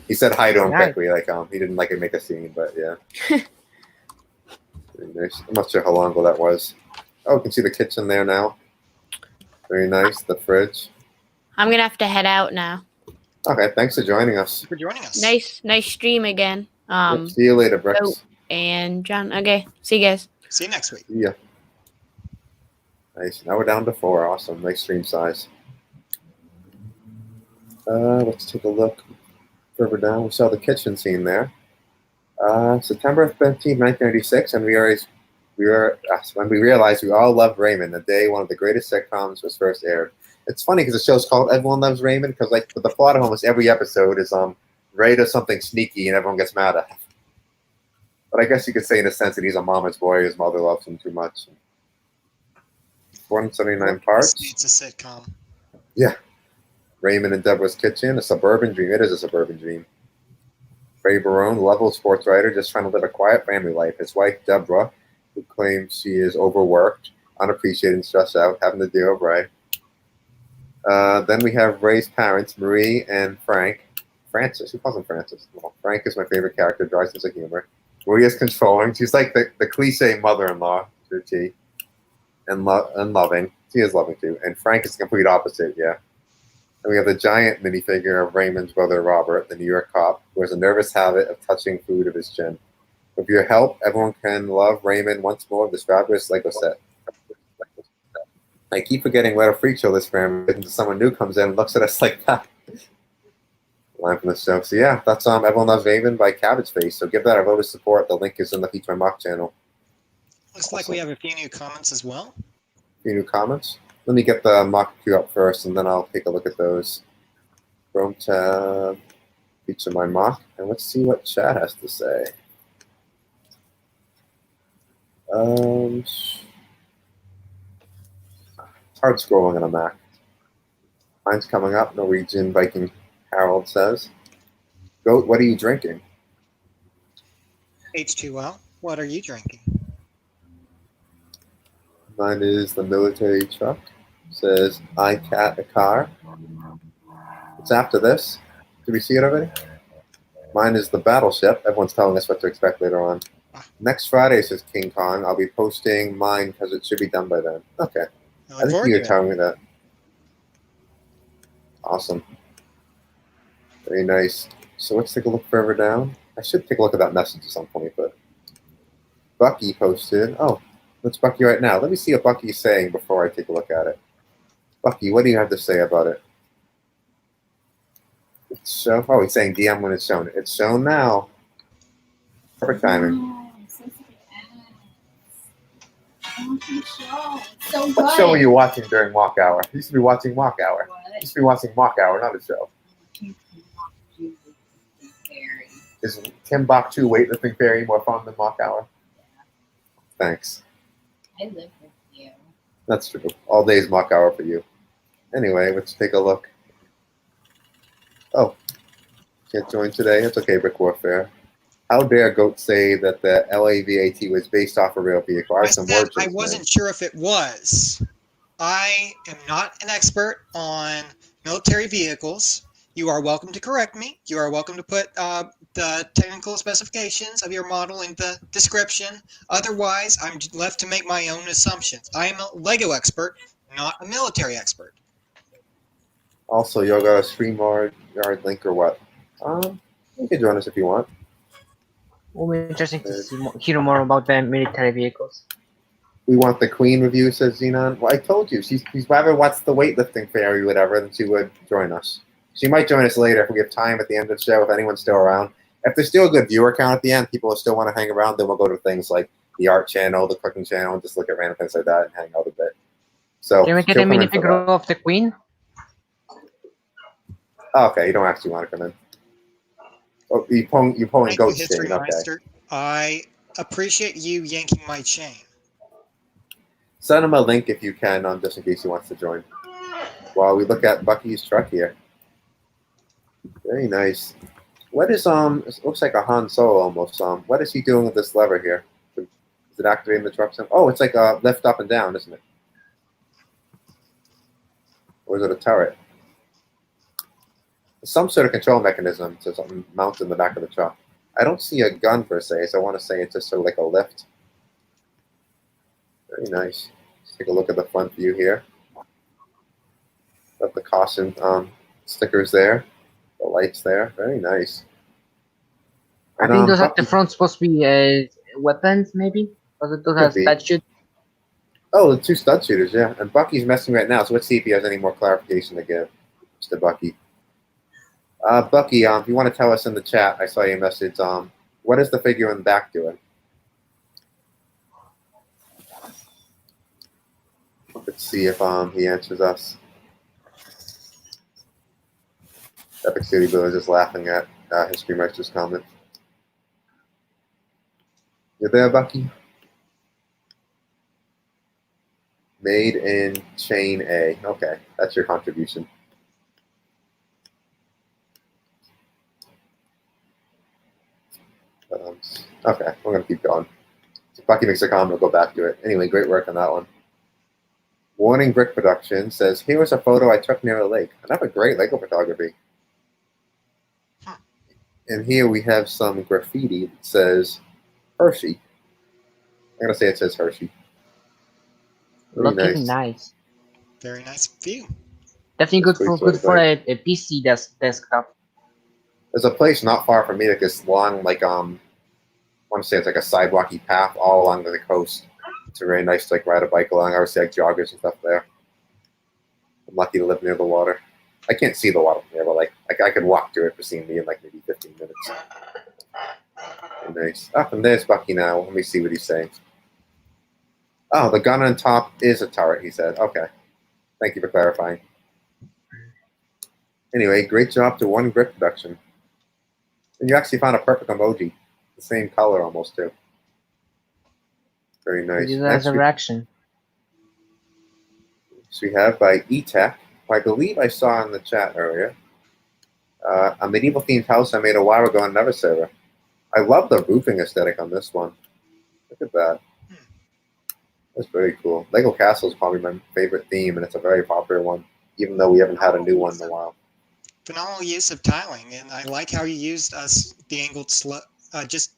He said hi to him Nice. quickly, like he didn't like make a scene, but yeah. Very nice. I'm not sure how long ago that was. Oh, you can see the kitchen there now. Very nice. The fridge. I'm gonna have to head out now. Okay, thanks for joining us. Thanks for joining us. Nice stream again. See you later, Brooks. And John. Okay, see you guys. See you next week. See ya. Nice. Now we're down to 4. Awesome. Nice stream size. Let's take a look further down. We saw the kitchen scene there. September 15th, 1996, and when we realized we all loved Raymond, the day one of the greatest sitcoms was first aired. It's funny because the show's called Everyone Loves Raymond because like the plot of almost every episode is Ray does something sneaky and everyone gets mad at him. But I guess you could say in a sense that he's a mama's boy. His mother loves him too much. 179 parts. It's a sitcom. Yeah. Raymond and Deborah's Kitchen, a suburban dream. It is a suburban dream. Ray Barone, level sports writer, just trying to live a quiet family life. His wife, Deborah, who claims she is overworked, unappreciated, and stressed out, having to deal with Ray. Then we have Ray's parents, Marie and Frank. Francis, who calls him Francis? Well, Frank is my favorite character, dry sense of humor. Marie is controlling. She's like the cliche mother-in-law to a T. And loving. She is loving too. And Frank is the complete opposite, yeah. And we have the giant minifigure of Raymond's brother Robert, the New York cop, who has a nervous habit of touching food of his chin. With your help, everyone can love Raymond once more with this fabulous Lego set. I keep forgetting what a freak show this family is until someone new comes in and looks at us like that. Line from the show. So yeah, that's Everyone Loves Raymond by Cabbage Face. So give that a vote of support. The link is in the Feature My Mock channel. Looks like we have a few new comments as well. A few new comments. Let me get the mock queue up first, and then I'll take a look at those. Chrome tab, Feature My Mock, and let's see what chat has to say. It's hard scrolling on a Mac. Mine's coming up. Norwegian Viking Harold says, "Goat, what are you drinking?" H2O, what are you drinking? Mine is the military truck. Says, I cat a car. It's after this. Did we see it already? Mine is the battleship. Everyone's telling us what to expect later on. Next Friday, says King Kong. I'll be posting mine because it should be done by then. Okay. I think you were telling me that. Awesome. Very nice. So let's take a look further down. I should take a look at that message at some point, but Bucky posted. Oh, that's Bucky right now. Let me see what Bucky's saying before I take a look at it. Bucky, what do you have to say about it? It's show. Oh, he's saying DM when it's shown. It's shown now. Perfect timing. So What show are you watching during Moc Hour? You used to be watching Moc Hour. You used to be watching Moc Hour, not a show. Is Tim Bach 2 Weightlifting Fairy more fun than Moc Hour? Thanks. I live with you. That's true. All day's Moc Hour for you. Anyway, let's take a look. Oh, can't join today. It's okay, Brick Warfare. How dare Goat say that the LAVAT was based off a real vehicle? I have some words. I wasn't sure if it was. I am not an expert on military vehicles. You are welcome to correct me. You are welcome to put the technical specifications of your model in the description. Otherwise, I'm left to make my own assumptions. I am a Lego expert, not a military expert. Also, y'all got a StreamYard link or what? You can join us if you want. Will be interesting to hear more about the military vehicles. We want the Queen review, says Xenon. Well, I told you, she's rather watch the weightlifting fairy or whatever than she would join us. She might join us later if we have time at the end of the show, if anyone's still around. If there's still a good viewer count at the end, people still want to hang around, then we'll go to things like the art channel, the cooking channel, and just look at random things like that and hang out a bit. So, can we get a minifigure of the Queen? Oh, okay, you don't actually want to come in. Oh, you're pulling Goat's History chain, okay. Master. I appreciate you yanking my chain. Send him a link if you can, just in case he wants to join. While we look at Bucky's truck here. Very nice. What is it looks like a Han Solo almost. What is he doing with this lever here? Is it activating the truck? Oh, it's like a lift up and down, isn't it? Or is it a turret? Some sort of control mechanism to something mounted in the back of the truck. I don't see a gun per se, so I want to say it's just sort of like a lift. Very nice. Let's take a look at the front view here. Got the caution stickers there. The lights there. Very nice. And, I think those at the front supposed to be weapons, maybe? Or those have stud shoot? Oh, the two stud shooters, yeah. And Bucky's messing right now, so let's see if he has any more clarification to give. Mr. Bucky. Bucky, if you want to tell us in the chat, I saw your message. What is the figure in the back doing? Let's see if he answers us. Epic City Village is laughing at History Meister's comment. You there, Bucky? Made in Chain A. Okay, that's your contribution. Okay, we're gonna keep going. If Bucky makes a comment, we'll go back to it. Anyway, great work on that one. Warning Brick Production says, here is a photo I took near a lake. Another great Lego photography. And here we have some graffiti that says Hershey. I'm gonna say it says Hershey. Very Looking nice. nice. Very nice view. Definitely That's good for pretty sweet, right? a PC desktop. There's a place not far from me that goes long, like I want to say it's like a sidewalky path all along the coast. It's very nice to like ride a bike along. I always see like joggers and stuff there. I'm lucky to live near the water. I can't see the water from here, but like I could walk to it for seeing me in like maybe 15 minutes. Very nice. Up and there's Bucky now. Let me see what he's saying. Oh, the gun on top is a turret, he said. Okay. Thank you for clarifying. Anyway, great job to One Brick Production. And you actually found a perfect emoji. The same color almost, too. Very nice. Use it as a reaction. So we have by eTech, who I believe I saw in the chat earlier. A medieval themed house I made a while ago on another server. I love the roofing aesthetic on this one. Look at that. That's very cool. Lego Castle is probably my favorite theme, and it's a very popular one, even though we haven't had a new one in a while. Phenomenal use of tiling, and I like how you used the angled just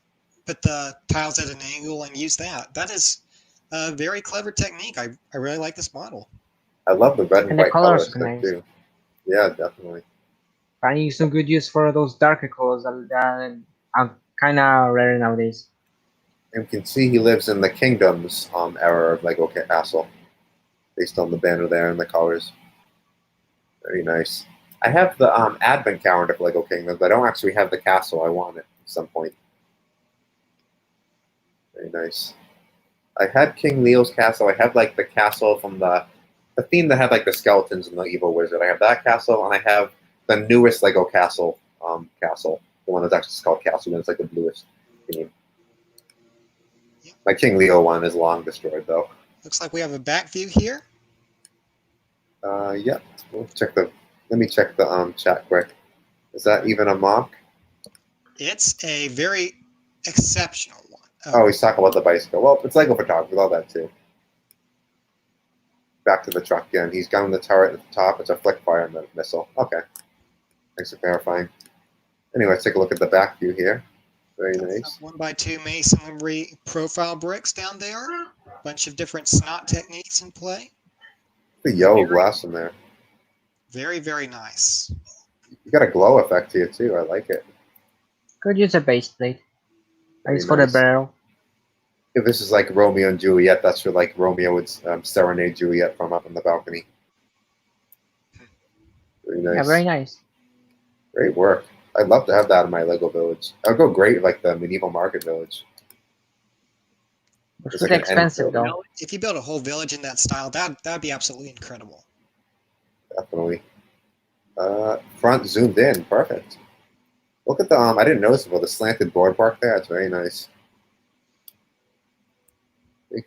put the tiles at an angle and use that. That is a very clever technique. I really like this model. I love the red and white colors nice. too. Yeah, definitely. Finding some good use for those darker colors that are kind of rare nowadays. And you can see he lives in the Kingdoms era of Lego Castle, based on the banner there and the colors. Very nice. I have the advent calendar for Lego Kingdoms, but I don't actually have the castle. I want it at some point. Very nice. I had King Leo's castle. I have like the castle from the theme that had like the skeletons and the evil wizard. I have that castle, and I have the newest Lego castle. The one that's actually called Castle, and it's like the bluest theme. My King Leo one is long destroyed though. Looks like we have a back view here. Yeah. We'll check the. Let me check the chat quick. Is that even a mock? It's a very exceptional one. Oh, he's talking about the bicycle. Well, it's Lego photography, all that too. Back to the truck again. He's got the turret at the top. It's a flick fire missile. Okay. Thanks for clarifying. Anyway, let's take a look at the back view here. Very nice. 1x2 masonry profile bricks down there. A bunch of different snot techniques in play. The yellow glass in there. Very, very nice. You got a glow effect here too. I like it. Could use a base plate. Very Nice for the nice. barrel. If this is like Romeo and Juliet, that's where like Romeo would serenade Juliet from up on the balcony. Very nice. Yeah, very nice. Great work. I'd love to have that in my Lego village. That would go great with, like the medieval market village. It's like an expensive end though. If you build a whole village in that style, that'd be absolutely incredible. Definitely. Front zoomed in. Perfect. Look at the I didn't notice about the slanted boardwalk there. It's very nice.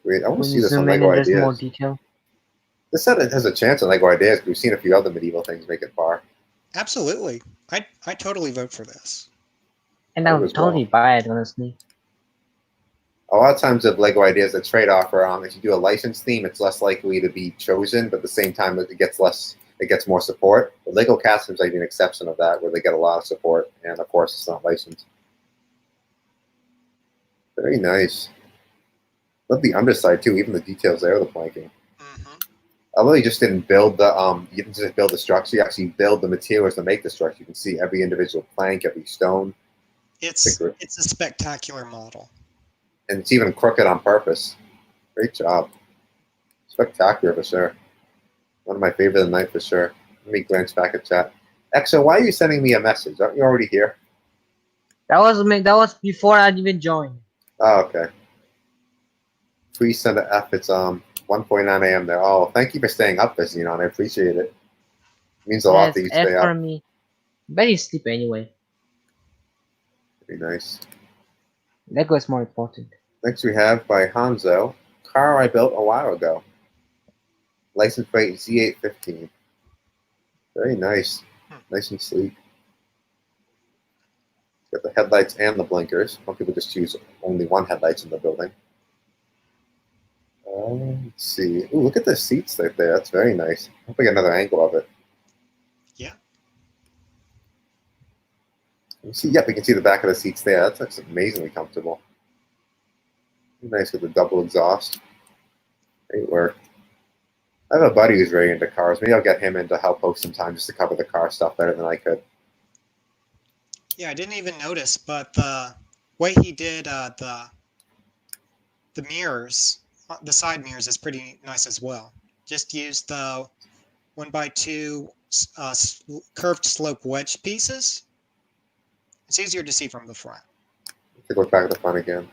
Great. I want to When see you this on zoom in, Lego there's more Ideas. detail. This set has a chance on Lego Ideas. We've seen a few other medieval things make it far. Absolutely. I totally vote for this. And I would totally buy it, honestly. A lot of times with Lego Ideas, the trade-off are if you do a licensed theme, it's less likely to be chosen, but at the same time, it gets more support. But Lego Customs might be an exception of that, where they get a lot of support, and of course, it's not licensed. Very nice. Love the underside too, even the details there, the planking. Although you just didn't build you didn't just build the structure, you actually build the materials to make the structure. You can see every individual plank, every stone. It's a spectacular model. And it's even crooked on purpose. Great job. Spectacular for sure. One of my favorite of the night for sure. Let me glance back at chat. Exo, why are you sending me a message? Aren't you already here? That was before I even joined. Oh, okay. Please send an F. It's 1:49 a.m. there. Oh, thank you for staying up, Xenon. I appreciate it. It means a lot that you stay F for up. me. But he's sleep anyway. Very nice. Lego is more important. Next we have by Hanzo, car I built a while ago. License plate Z815. Very nice. Nice and sleek. Got the headlights and the blinkers. Some people just choose only one headlights in the building. Let's see. Ooh, look at the seats right there. That's very nice. I hope I get another angle of it. Yeah. You see, yep, you can see the back of the seats there. That's amazingly comfortable. Nice with the double exhaust. Great work. I have a buddy who's very into cars. Maybe I'll get him in to help host sometime just to cover the car stuff better than I could. Yeah, I didn't even notice, but the way he did the mirrors, the side mirrors, is pretty nice as well. Just use the 1x2 curved slope wedge pieces. It's easier to see from the front. Let's look back at the front again.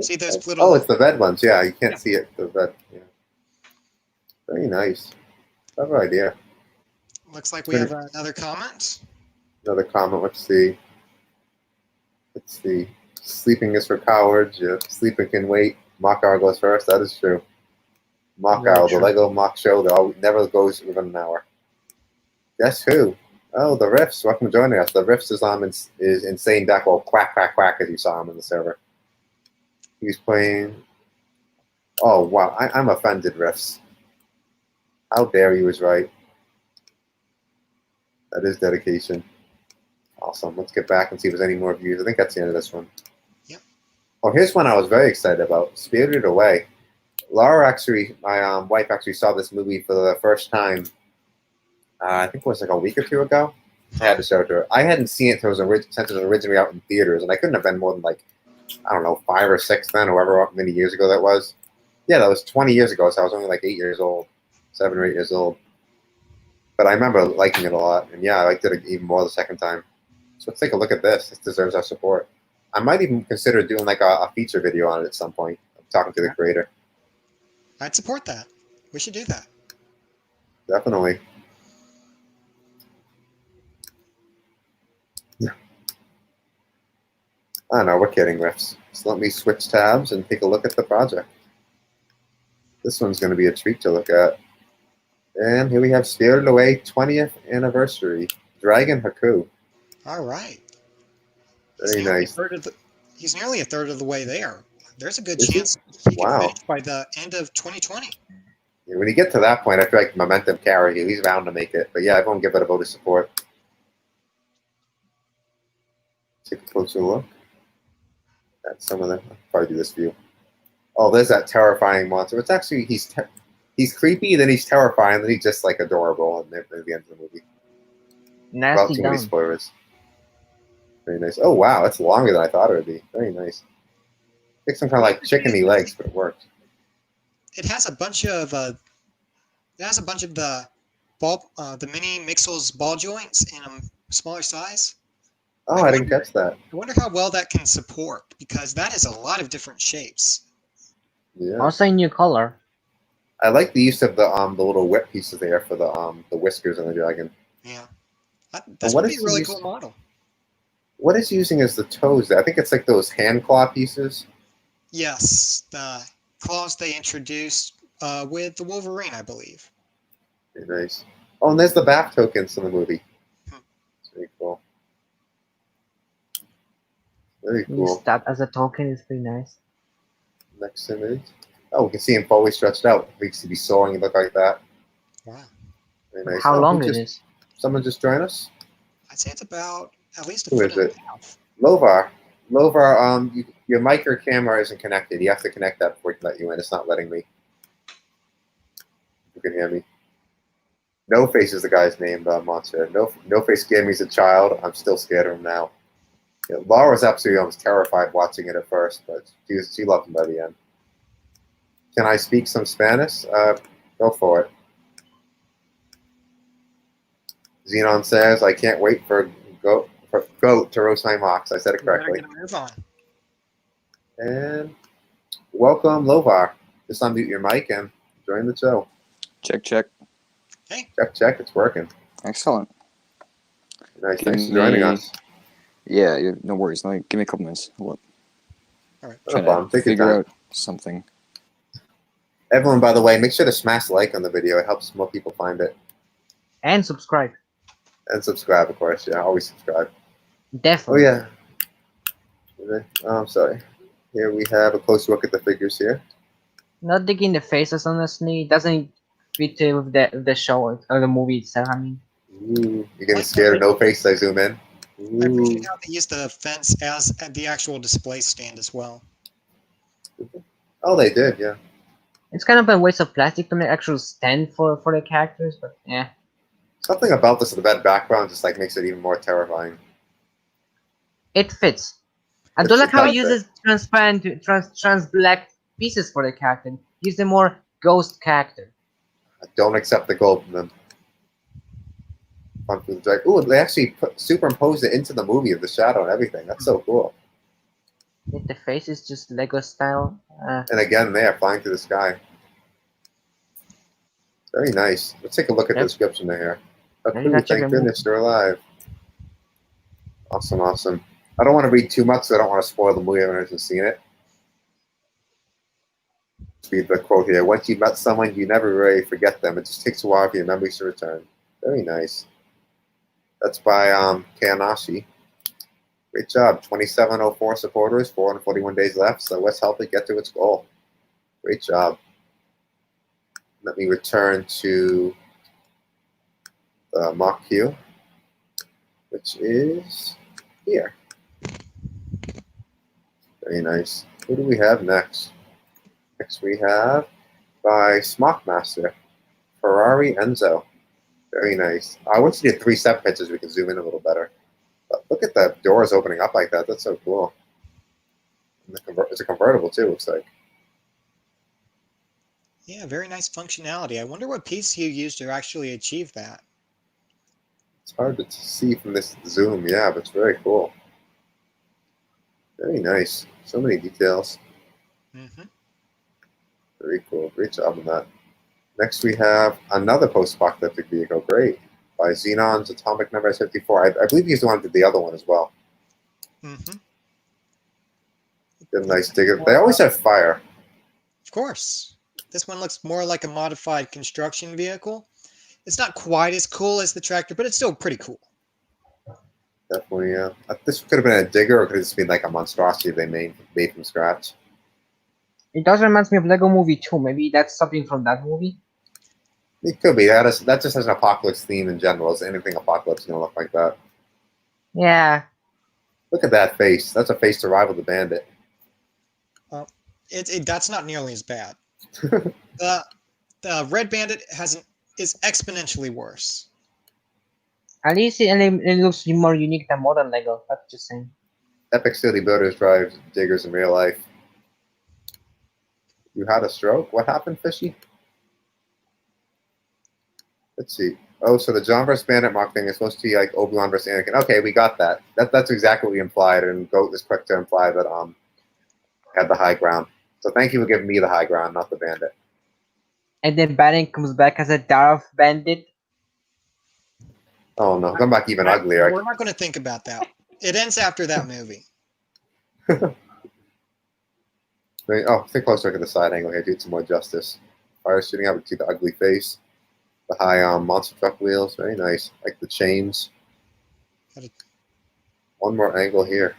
See those little? Oh, it's the red ones. Yeah, you can't see it. The red. Yeah. Very nice. Clever idea. Looks like we have another comment. Another comment. Let's see. Let's see. Sleeping is for cowards. Yeah, sleeping can wait. Mock Hour goes first. That is true. Mock Hour, the Lego Mock Show, that never goes within an hour. Guess who? Oh, the Riffs. Welcome to joining us. The Riffs is insane back. Well, quack, quack, quack, as you saw him in the server. He's playing. Oh, wow. I'm offended, Riffs. How dare you is right. That is dedication. Awesome. Let's get back and see if there's any more views. I think that's the end of this one. Yep. Oh, here's one I was very excited about. Spirited Away. Laura actually, my wife actually saw this movie for the first time. I think it was like a week or two ago. I had to show it to her. I hadn't seen it since it was originally out in theaters, and I couldn't have been more than like, I don't know, 5 or 6 then, or however many years ago that was. Yeah, that was 20 years ago, so I was only like 8 years old, 7 or 8 years old. But I remember liking it a lot, and yeah, I liked it even more the second time. So let's take a look at this. This deserves our support. I might even consider doing like a feature video on it at some point. I'm talking to the creator. I'd support that. We should do that. Definitely. I don't know, we're kidding, Riffs. So let me switch tabs and take a look at the project. This one's going to be a treat to look at. And here we have Spirited Away 20th Anniversary. Dragon Haku. All right. Very nice. He's nearly a third of the way there. There's a good Is he? chance he can Wow. finish by the end of 2020. Yeah, when you get to that point, I feel like momentum carry you. He's bound to make it. But yeah, everyone give it a vote of support. Take a closer look at some of them. I'll probably do this view. Oh, there's that terrifying monster. It's actually, he's creepy, then he's terrifying, then he's just like adorable at the end of the movie. Without Nasty too many down. spoilers. Very nice. Oh wow, it's longer than I thought it would be. Very nice. It's some kind of like chickeny legs, but it worked. It has a bunch of the the mini Mixels ball joints in a smaller size. Oh, I didn't catch that. I wonder how well that can support, because that is a lot of different shapes. Yeah. Also a new color. I like the use of the little whip pieces there for the whiskers on the dragon. Yeah, that's what would be is a really the cool use- model. What is using as the toes there? I think it's like those hand claw pieces. Yes, the claws they introduced with the Wolverine, I believe. Very nice. Oh, and there's the bath tokens in the movie. It's very cool. Very Use cool. that as a token is pretty nice. Next image. Oh, we can see him fully stretched out. We can be soaring and look like that. Wow. Very nice. How Oh, long who it just- is? Someone just joined us? I'd say it's about at least a Who foot is and it? a half. Lovar. Lovar, your mic or camera isn't connected. You have to connect that before we can let you in. It's not letting me. You can hear me. No Face is the guy's name, monster. No Face scared me as a child. I'm still scared of him now. Yeah, Laura was absolutely almost terrified watching it at first, but she loved him by the end. Can I speak some Spanish? Go for it. Xenon says, I can't wait for Goat to roast my mocks. I said it We better correctly. get a move on. And welcome, Lovar. Just unmute your mic and join the show. Check, check. Check, check. It's working. Excellent. Nice. Give Thanks for joining me- us. Yeah, no worries. Like, give me a couple minutes. Hold All right. up. No problem. Take your Figure time. out something. Everyone, by the way, make sure to smash like on the video. It helps more people find it. And subscribe. And subscribe, of course. Yeah, always subscribe. Oh, Definitely. yeah. I'm sorry. Here we have a close look at the figures here. Not digging the faces, honestly. It doesn't fit with the show or the movie itself. I mean, Ooh, you're getting scared of no face. I zoom in. I Ooh. appreciate how they use the fence as the actual display stand as well. Oh, they did, yeah. it's kind of a waste of plastic to make actual stand for the characters, but yeah. Something about this red background just like makes it even more terrifying. It fits. I It do like how it does uses transparent, trans black pieces for the character. Gives them more ghost character. I don't accept the gold from them. Fun food drag. Ooh, they actually superimposed it into the movie of the shadow and everything. That's so cool. If the face is just Lego style. And again, they are flying through the sky. Very nice. Let's take a look at the Yep. description here. A Now you crew, gotta check thank the goodness you're alive. Awesome, awesome. I don't want to read too much, so I don't want to spoil the movie if anyone hasn't seen it. Let's read the quote here. Once you've met someone, you never really forget them. It just takes a while for your memories to return. Very nice. That's by Kayanashi. Great job. 2704 supporters, 441 days left, so let's help it get to its goal. Great job. Let me return to the Moc Hour, which is here. Very nice. Who do we have next? Next we have by Smockmaster, Ferrari Enzo. Very nice. Once you get 3 step pitches, we can zoom in a little better. But look at the doors opening up like that. That's so cool. And it's a convertible too, looks like. Yeah, very nice functionality. I wonder what piece you used to actually achieve that. It's hard to see from this zoom, yeah, but it's very cool. Very nice. So many details. Mm-hmm. Very cool. Great job on that. Next we have another post-apocalyptic vehicle. Great. By Xenon's Atomic Number 54. I believe he's the one that did the other one as well. Mm-hmm. Did a nice digger. They always have fire. Of course. This one looks more like a modified construction vehicle. It's not quite as cool as the tractor, but it's still pretty cool. Definitely, yeah. This could have been a digger, or could have just been like a monstrosity they made from scratch. It does remind me of Lego Movie too. Maybe that's something from that movie. It could be. That just has an apocalypse theme in general. So anything apocalypse is going to look like that. Yeah. Look at that face. That's a face to rival the bandit. That's not nearly as bad. The Red Bandit is exponentially worse. At least it looks more unique than modern Lego. That's just saying. Epic City Builders drives diggers in real life. You had a stroke? What happened, Fishy? Let's see. Oh, so the John vs. Bandit mock thing is supposed to be like Obi-Wan vs. Anakin. Okay, we got that. That's exactly what we implied, and Goat is quick to imply that had the high ground. So thank you for giving me the high ground, not the bandit. And then Bandit comes back as a Darth Bandit. Oh no, come back even uglier. We're not going to think about that. It ends after that movie. Oh, take a closer look at the side angle here. Do some more justice. Fire shooting out. We see the ugly face. The high monster truck wheels. Very nice. Like the chains. One more angle here.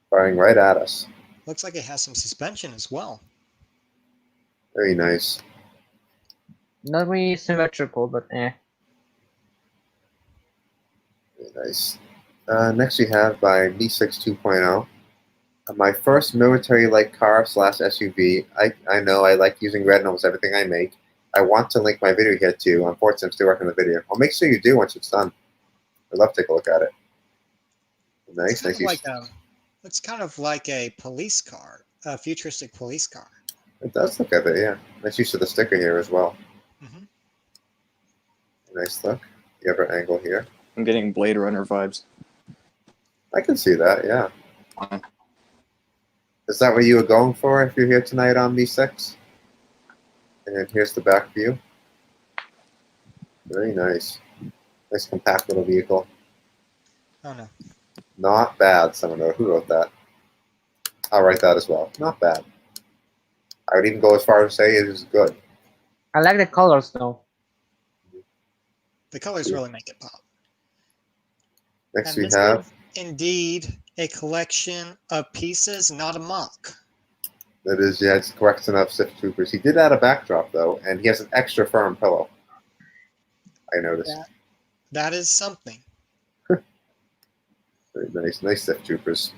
Firing right at us. Looks like it has some suspension as well. Very nice. Not really symmetrical, but eh. Very nice. Next we have by B6 2.0. My first military-like car / SUV. I know I like using red in almost everything I make. I want to link my video here too. Unfortunately, I'm still working on the video. Well, make sure you do once it's done. I'd love to take a look at it. Nice, nice. It's kind of like a police car, a futuristic police car. It does look at it, yeah. Nice use of the sticker here as well. Mm-hmm. Nice look. The other angle here. I'm getting Blade Runner vibes. I can see that, yeah. Fine. Is that what you were going for if you're here tonight on B6? And here's the back view. Very nice. Nice compact little vehicle. Oh no. Not bad, Summoner. Who wrote that? I'll write that as well. Not bad. I would even go as far as to say it is good. I like the colors though. The colors really make it pop. Next And we this have, is indeed a collection of pieces, not a mock. that is, yeah, it's correct enough, Sith Troopers. He did add a backdrop, though, and he has an extra firm pillow. I noticed. That is something. Very nice. Nice Sith Troopers.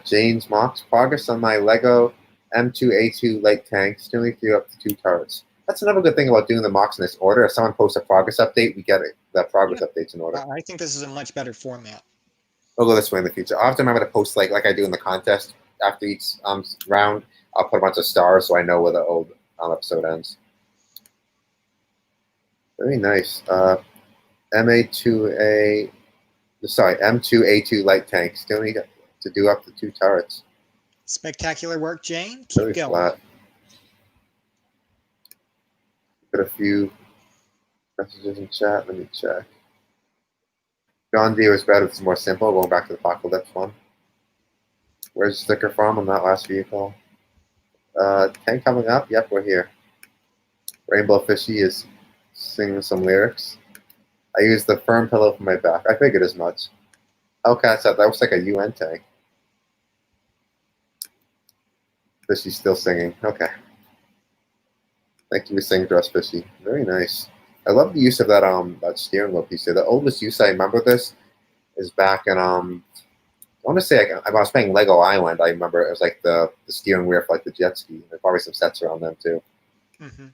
Jane's Mox. Progress on my Lego M2A2 light tank. Still need to do up to 2 turrets. That's another good thing about doing the mocks in this order. If someone posts a progress update, we get it. That progress update's in order. I think this is a much better format. We'll go this way in the future. I'll have to remember to post like I do in the contest after each round. I'll put a bunch of stars so I know where the old episode ends. Very nice. M2A2 light tank. Still need to do up to 2 turrets. Spectacular work, Jane. Keep Very going. flat. Got a few messages in chat. Let me check. John D was better. It's more simple. Going back to the Apocalypse one. Where's the sticker from on that last vehicle? 10 coming up. Yep, we're here. Rainbow Fishy is singing some lyrics. I used the firm pillow for my back. I figured as much. Hellcat said that looks like a UN tank. Fishy's still singing. Okay. Thank you for singing to us, Fishy. Very nice. I love the use of that that steering wheel piece here. The oldest use I remember of this is back in I want to say I was playing Lego Island. I remember it was like the steering wheel for like the jet ski. There's probably some sets around them too. Mm-hmm.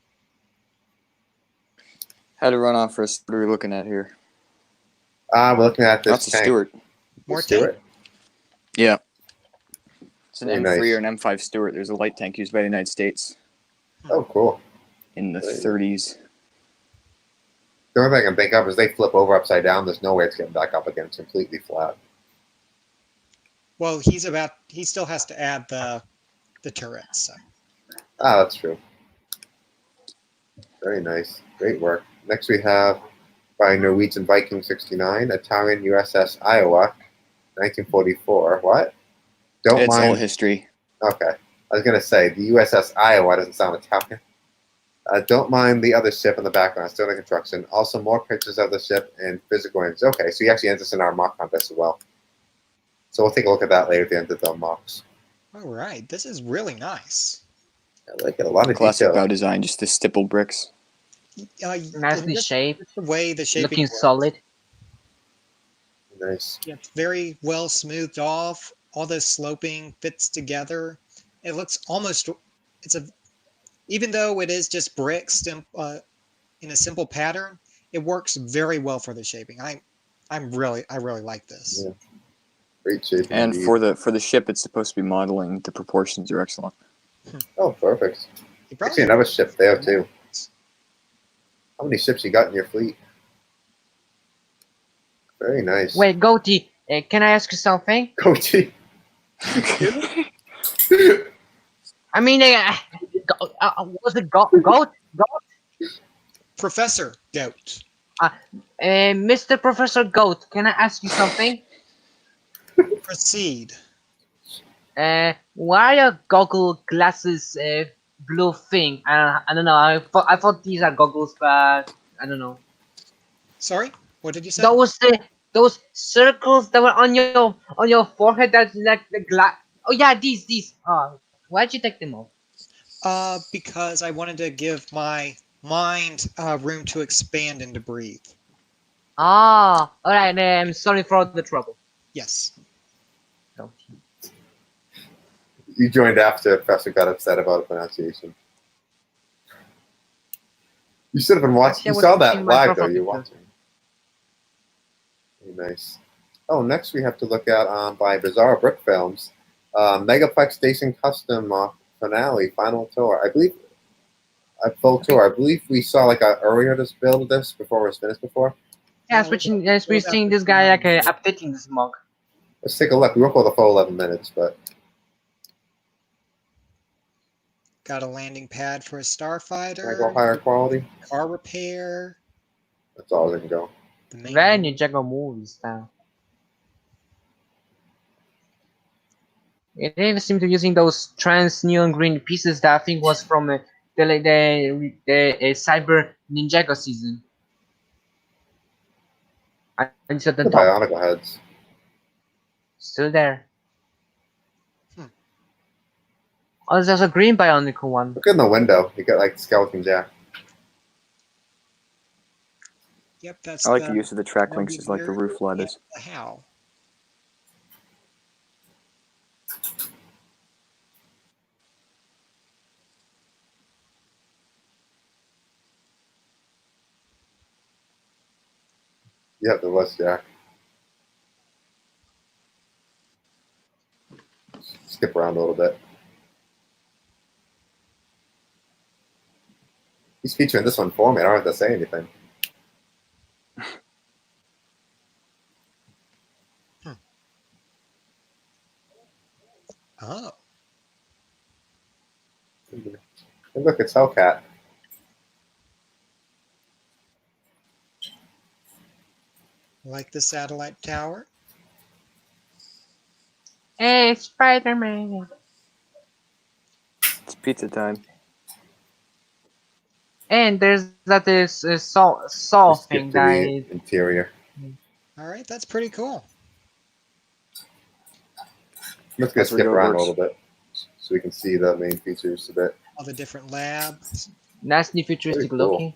Had to run off first. What are we looking at here? We're looking at this That's a tank. Stewart. More Stewart. Yeah. It's an Very M3 nice. or an M5 Stewart. There's a light tank used by the United States Oh, cool. in the Very 30s. The only thing I can think of is they flip over upside down. There's no way it's getting back up again. It's completely flat. Well, he still has to add the turrets. So. Ah, that's true. Very nice. Great work. Next we have by Norwegian Viking 69, Italian USS Iowa, 1944. What? Don't It's all mind. history. Okay. I was going to say, the USS Iowa doesn't sound Italian. Don't mind the other ship in the background, still in construction. Also, more pictures of the ship and physical images. Okay, so he actually ends us in our mock contest as well. So we'll take a look at that later at the end of the mocks. All right, this is really nice. I like it. A lot of Classic detail. bow design, just the stipple bricks. Nicely Just shaped. the way the shaping Looking works. solid. Nice. Yeah, it's very well smoothed off. All the sloping fits together. It looks almost. Even though it is just bricks in a simple pattern, it works very well for the shaping. I really like this. Yeah. Great shape. And indeed. for the ship, it's supposed to be modeling. The proportions are excellent. Oh, perfect. You I see another ship there too. How many ships you got in your fleet? Very nice. Wait, Goatee, can I ask you something? Goatee. I mean, was it goat? Professor Goat. Mr. Professor Goat, can I ask you something? Proceed. Why are your goggle glasses blue thing? I don't know. I thought these are goggles, but I don't know. Sorry, what did you say? Those circles that were on your forehead. That's like the glass. Oh yeah, these. Why'd you take them off? Because I wanted to give my mind room to expand and to breathe. Ah, all right. I'm sorry for the trouble. Yes. You joined after Professor got upset about a pronunciation. You should have been watching. You saw that live though. You're watching. Very nice. Oh, next we have to look at by Bizarre Brick Films, Megaplex Station Custom finale final tour. I believe a full tour. I believe we saw like a earlier this build of this before it was finished before. Yeah, we're seeing this guy like updating this mug. Let's take a look. We won't go the full 11 minutes, but got a landing pad for a can I go starfighter. higher quality? Car repair. That's all I can go. The main Very one. Ninjago movie style. It even seemed to using those trans neon green pieces that I think was from the Cyber Ninjago season. I just at the The top. Bionicle heads. Still there. Hmm. Oh, there's a green Bionicle one. Look in the window. You got like Skeleton Jack. Yep, that's I like the the use of the track no links as like the behavior roof and letters. the how. Yeah, there was Jack. Skip around a little bit. He's featuring this one for me. I don't have to say anything. Oh, Hey, look, it's Hellcat. like the satellite tower. Hey, Spider-Man. It's pizza time. And there's that saw We thing skip to that the interior. All right, that's pretty cool. Let's go That's where skip it around a works. little bit so we can see the main features a bit. All the different labs. nasty futuristic Very cool. looking.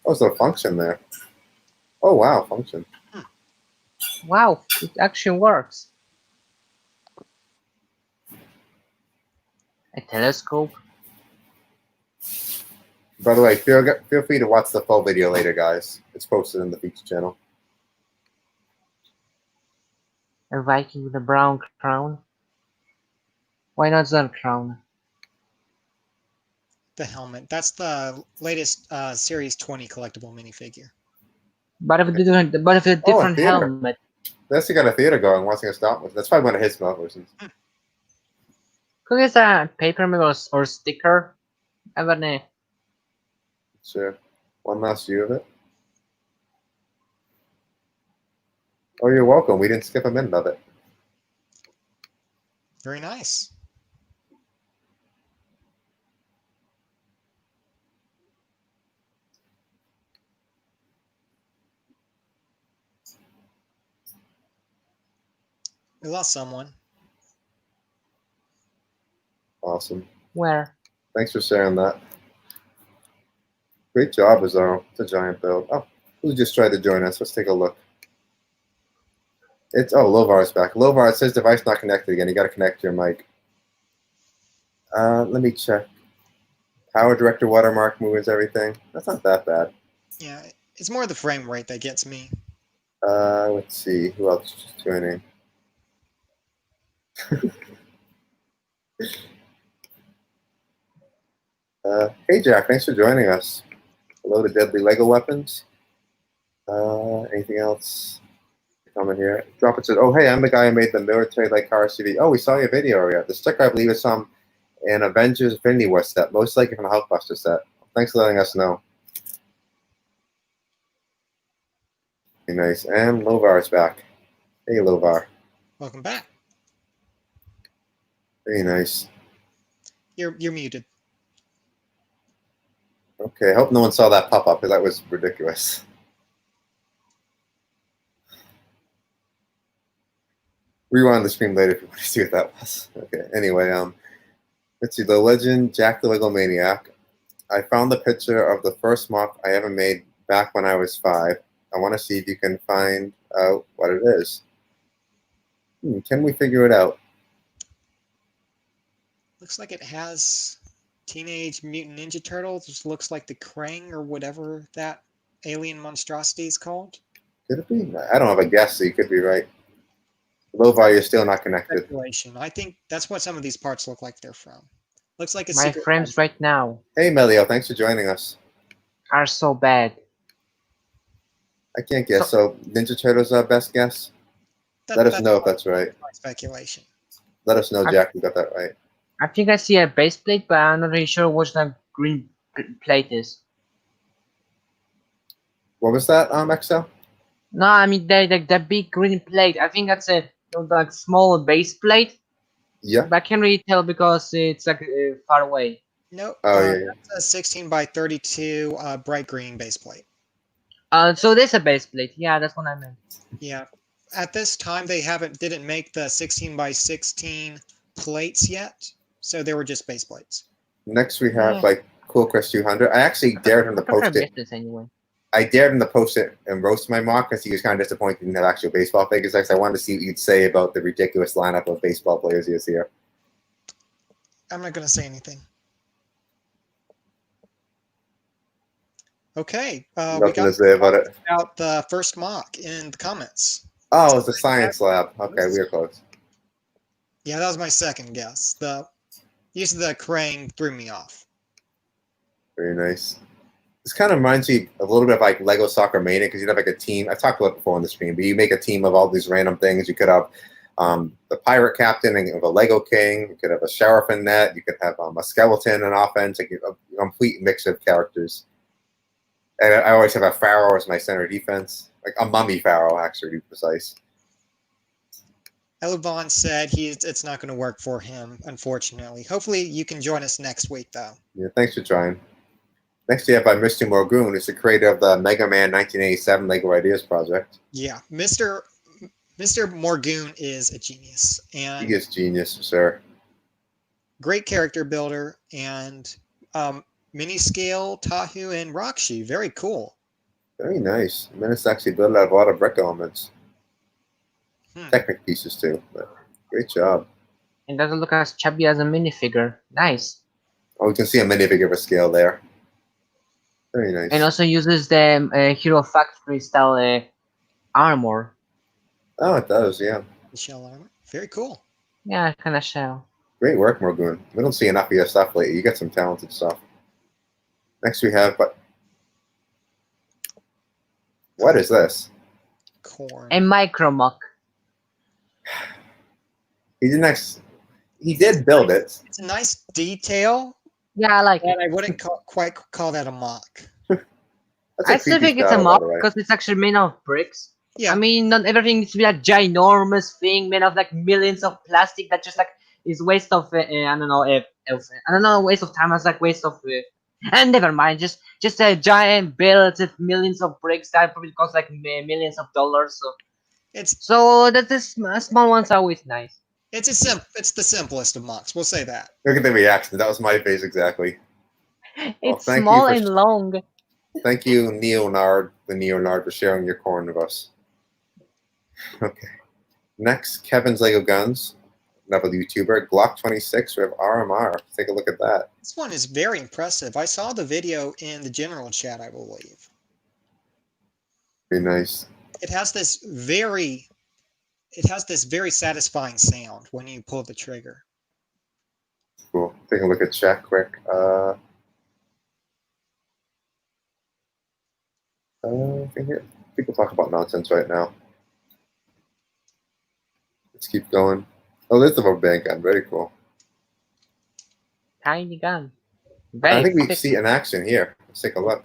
Oh, there's a function there. Oh, wow, function. Wow, it actually works. A telescope. By the way, feel free to watch the full video later, guys. It's posted in the feature channel. A Viking with a brown crown. Why not that crown? The helmet. That's the latest Series 20 collectible minifigure. But if a different Oh, a theater. helmet. That's got a theater going, watching a stop motion. That's probably one of his small versions. Could get a paper maybe or sticker. I don't know. Sure. One last view of it. Oh, you're welcome. We didn't skip a minute of it. Very nice. We lost someone. Awesome. Where? Thanks for sharing that. Great job, Azaro. It's a giant build. Oh, who just tried to join us? Let's take a look. It's Lovar's back. Lovar, it says device not connected again. You got to connect your mic. Let me check. Power director watermark moves everything. That's not that bad. Yeah, it's more the frame rate that gets me. Let's see. Who else is joining? Hey, Jack. Thanks for joining us. Hello to Deadly Lego Weapons. Anything else? Comment here. Drop it says, oh, hey, I'm the guy who made the military like car CV. Oh, we saw your video already. The sticker, I believe, is some an Avengers Infinity War set, most likely from a Hulkbuster set. Thanks for letting us know. Very nice. And Lovar is back. Hey, Lovar. Welcome back. Very nice. You're muted. Okay, I hope no one saw that pop up because that was ridiculous. Rewind the stream later if you want to see what that was. Okay, anyway, let's see. The Legend Jack the Lego Maniac. I found the picture of the first Moc I ever made back when I was 5. I want to see if you can find out what it is. Can we figure it out? Looks like it has Teenage Mutant Ninja Turtles. Just looks like the Krang or whatever that alien monstrosity is called. Could it be? I don't have a guess, so you could be right. Lovar, you're still not connected. Speculation. I think that's what some of these parts look like they're from. Looks like a My secret frames right now Hey, Melio, thanks for joining us. are so bad. I can't guess. So Ninja Turtles are best guess? Let us know if that's right. my speculation. Let us know, Jack, you got that right. I think I see a base plate, but I'm not really sure what that green plate is. What was that, Excel? No, I mean the big green plate. I think that's a like small base plate, Yeah. but I can't really tell because it's like far away. Nope. Oh, yeah. That's a 16 by 32 bright green base plate. So there's a base plate. Yeah, that's what I meant. Yeah. At this time, they didn't make the 16 by 16 plates yet, so they were just base plates. Next, we have Yeah. like Cool Chris 200. I actually dared him to I prefer post it. business anyway. I dared him to post it and roast my mock because he was kind of disappointed in the actual baseball figures. Because I wanted to see what you'd say about the ridiculous lineup of baseball players he has here. I'm not going to say anything. Okay. We Nothing got to say about it. out the first mock in the comments. Oh, it's a science lab. Okay, we are close. Yeah, that was my second guess. The use of the crane threw me off. Very nice. This kind of reminds me a little bit of like Lego Soccer Mania because you'd have like a team. I talked about it before on the stream, but you make a team of all these random things. You could have the pirate captain and a Lego king. You could have a sheriff in net. You could have a skeleton in offense. Like a complete mix of characters. And I always have a pharaoh as my center defense, like a mummy pharaoh, actually, to be precise. Elvon said it's not going to work for him, unfortunately. Hopefully, you can join us next week, though. Yeah, thanks for trying. Next, we have by Mr. Morgoon, who's the creator of the Mega Man 1987 Lego Ideas project. Yeah, Mr. Morgoon is a genius, and He is genius, sir. great character builder, and mini scale Tahu and Rakshi. Very cool. Very nice. Menace actually built out a lot of brick elements. Technic pieces too, but great job. It doesn't look as chubby as a minifigure. Nice. Oh, we can see a minifigure of a scale there. Very nice. And also uses the Hero Factory style armor. Oh, it does, yeah. The shell armor. Very cool. Yeah, kind of shell. Great work, Morgoon. We don't see enough of your stuff lately. You got some talented stuff. Next we have, but what is this? Corn. A micro mock. He did build it. It's a nice detail. Yeah, I like it. But I wouldn't quite call that a mock. I still think it's a mock because it's actually made of bricks. Yeah. I mean, not everything needs to be a ginormous thing made of like millions of plastic that just like is waste of I don't know, waste of time. It's like waste of and never mind. Just a giant build with millions of bricks that probably cost like millions of dollars. So that the small ones are always nice. It's the simplest of mocks. We'll say that. Look at the reaction. That was my face exactly. It's small and long. Thank you, Neonard, for sharing your corn with us. Okay. Next, Kevin's Lego Guns, another YouTuber, Glock 26 with RMR. Take a look at that. This one is very impressive. I saw the video in the general chat, I believe. Very nice. It has this very satisfying sound when you pull the trigger. Cool. Take a look at chat quick. People talk about nonsense right now. Let's keep going. Oh, there's the rubber band gun. Very cool. Tiny gun. I think we see an action here. Let's take a look.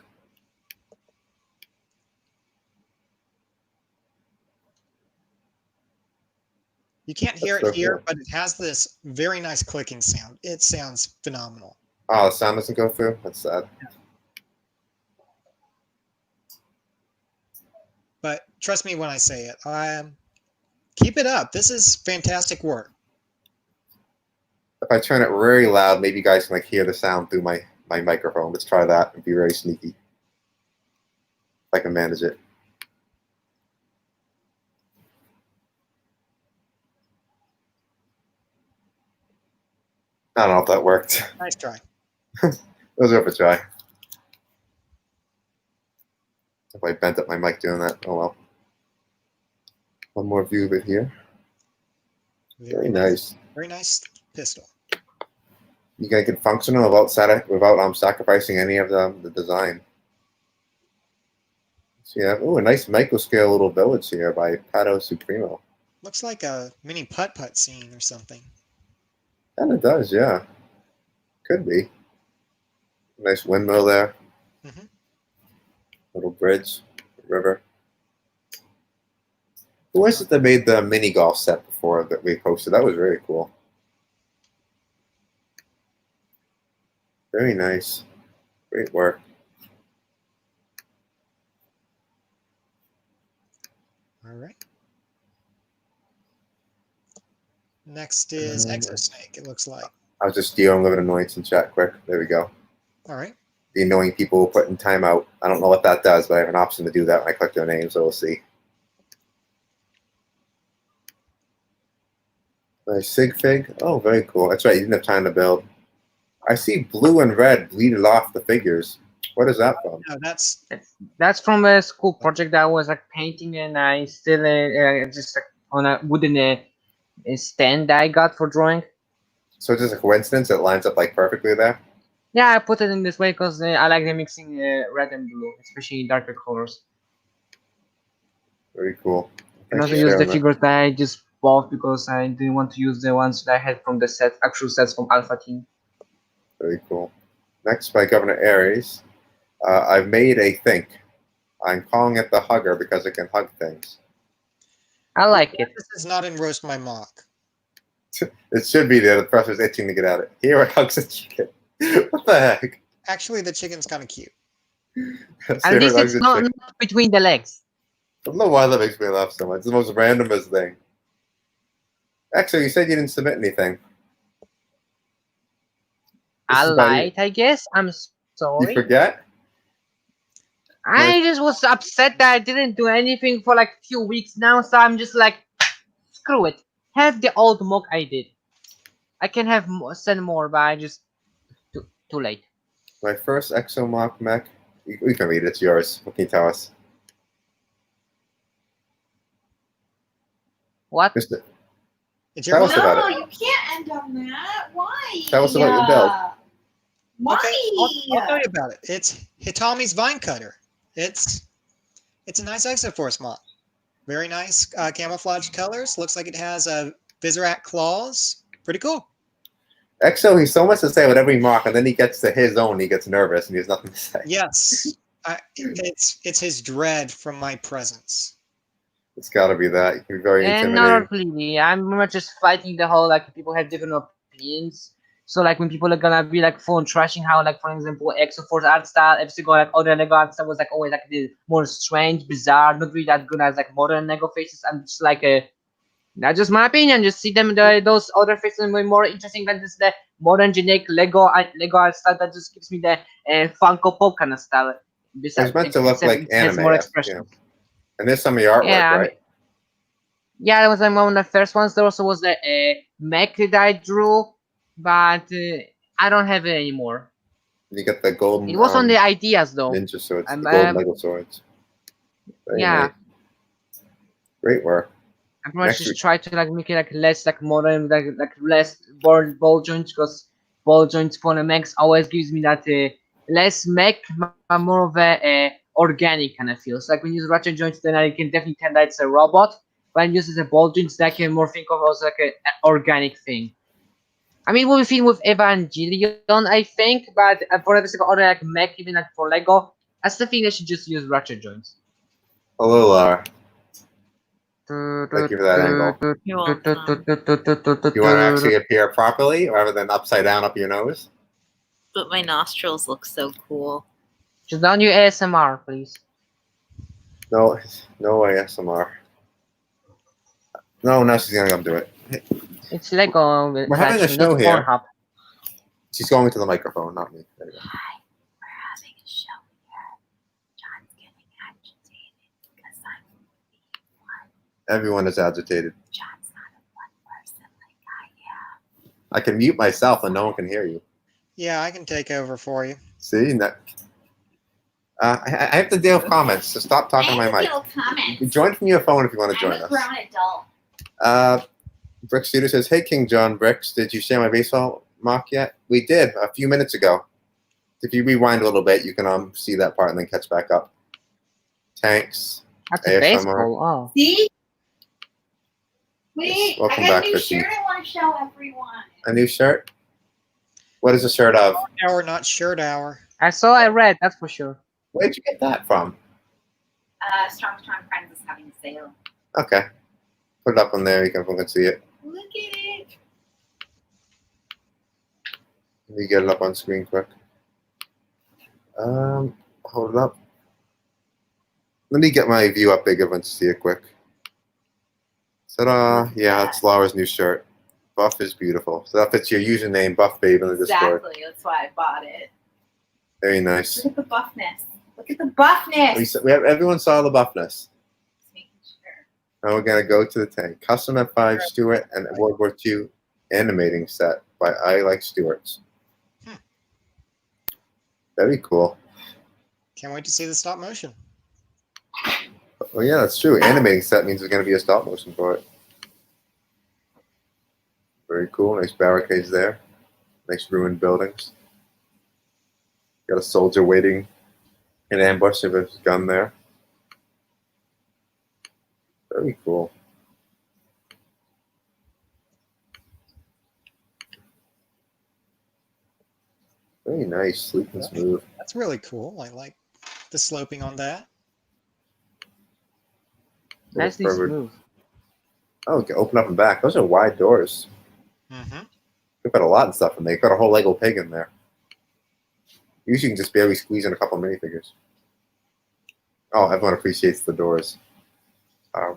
You can't hear it here, but it has this very nice clicking sound. It sounds phenomenal. Oh, the sound doesn't go through? That's sad. But trust me when I say it. Keep it up. This is fantastic work. If I turn it very loud, maybe you guys can like hear the sound through my microphone. Let's try that and be very sneaky. If I can manage it. I don't know if that worked. Nice try. It was worth a try. If I bent up my mic doing that, oh well. One more view of it here. Very nice. Very nice pistol. You can make it functional without sacrificing any of the design. So yeah, a nice micro-scale little village here by Pato Supremo. Looks like a mini putt-putt scene or something. And it does, yeah. Could be. Nice windmill there. Mm-hmm. Little bridge. river. Who was it that made the mini golf set before that we posted? That was very cool. Very nice. Great work. All right. Next is Exosnake, it looks like. I was just dealing with an annoyance in chat quick. There we go. All right. The annoying people who put in timeout. I don't know what that does, but I have an option to do that when I click their name, so we'll see. Nice sig fig. Oh, very cool. That's right. You didn't have time to build. I see blue and red bleeded off the figures. What is that from? No, That's from a school project that I was like painting, and I still just like on a wooden a stand that I got for drawing. So it's just a coincidence. It lines up like perfectly there. Yeah, I put it in this way because I like the mixing red and blue, especially darker colors. Very cool. And Thanks also for use the sharing that. figures that I just bought because I didn't want to use the ones that I had from the actual sets from Alpha Team. Very cool. Next by Governor Aries. I've made a think. I'm calling it the Hugger because it can hug things. I like it. this is not in Roast My Mock. It should be there. The pressure's itching to get at it. Here it hugs a chicken. What the heck? Actually, the chicken's kind of cute. At least it's not between the legs. I don't know why that makes me laugh so much. It's the most randomest thing. Actually, you said you didn't submit anything. I is about lied, I guess. I'm You sorry. forget? I just was upset that I didn't do anything for like a few weeks now, so I'm just like, screw it. Have the old mock I did. I can have send more, but I just too late. My first Exomock mech. We can read it. It's yours. What can you tell us? What? Mister, It's Tell your us about No, it. you can't end on that. Why? Tell us about your build. Why? Okay, I'll tell you about it. It's Hitami's Vine Cutter. It's a nice Exoforce mod. Very nice camouflage colors. Looks like it has Visorak claws. Pretty cool. Exo, he's so much to say with every mock, and then he gets to his own, he gets nervous, and he has nothing to say. Yes, it's his dread from my presence. It's got to be that. You can be very And not intimidating. really. I'm not just fighting the whole like people have different opinions. So like when people are gonna be like full trashing how like for example Exoforce art style, FC go like other Lego art style was like always like the more strange, bizarre, not really that good as like modern Lego faces. I'm just like that's just my opinion. Just see them those other faces way more interesting than just the modern generic Lego art style that just gives me the Funko Pop kind of style. It's meant to look like anime. More Yeah. expression. And there's some of your artwork, Yeah, right? Yeah, that was like one of the first ones. There also was the mech that I drew, but I don't have it anymore. You get the golden It was on the ideas though. ninja swords, the Um, golden um, Lego swords. Very Yeah, nice. Great work. I pretty much Next just week. try to like make it like less like modern, like less ball joints, because ball joints for the mechs always gives me that less mech, but more of a organic kind of feel. So like when you use ratchet joints, then I can definitely tell that it's a robot. When used as a ball joints, that I can more think of as like an organic thing. I mean, we'll be thinking with Evangelion, I think, but for every single other like mech, even like for Lego, I still think they should just use ratchet joints. Hello, Laura. Thank you for that angle. You're welcome. You want to actually appear properly rather than upside down up your nose? But my nostrils look so cool. Just don't do ASMR, please. No ASMR. No, she's gonna come do it. It's Lego. We're having a actually, show not here. Pornhub. She's going to the microphone, not me. There you go. We're having a show here. John's getting agitated because I'm one. Everyone is agitated. John's not a one person like I am. I can mute myself and no one can hear you. Yeah, I can take over for you. See? I have to deal with comments, so stop talking to my mic. Comments. You join from your phone if you want to join I'm a us. grown adult. Brick Studio says, "Hey King John Bricks, did you share my baseball mock yet?" We did a few minutes ago. If you rewind a little bit, you can see that part and then catch back up. Tanks. That's a ASMR. baseball. Oh. See? Wait, Yes, welcome I got back, a new Chrissy. shirt I want to show everyone. A new shirt. What is the shirt of? Hour, not shirt hour. I saw I read, that's for sure. Where'd you get that from? Strong Friends is having a sale. Okay. Put it up on there. You can everyone can see it. Look at it. Let me get it up on screen quick. Hold it up. Let me get my view up big everyone to see it quick. Ta-da! Yeah, it's Laura's new shirt. Buff is beautiful. So that fits your username, Buff Babe, in the Discord. Exactly. That's why I bought it. Very nice. Look at the buffness. Look at the buffness. Everyone saw the buffness. Just making sure. Now we're gonna go to the tank. Custom F5 Stuart and World War II animating set by I Like Stuarts. Very cool. Can't wait to see the stop motion. Oh yeah, that's true. Animating set means there's gonna be a stop motion for it. Very cool. Nice barricades there. Nice ruined buildings. Got a soldier waiting in ambush of his gun there. Very cool. Very nice, sleek and smooth. That's really cool. I like the sloping on that. Nicely Forward. smooth. Oh, we can open up and back. Those are wide doors. Mm-hmm. They put a lot of stuff in there. You got a whole Lego pig in there. Usually you can just barely squeeze in a couple of minifigures. Oh, everyone appreciates the doors.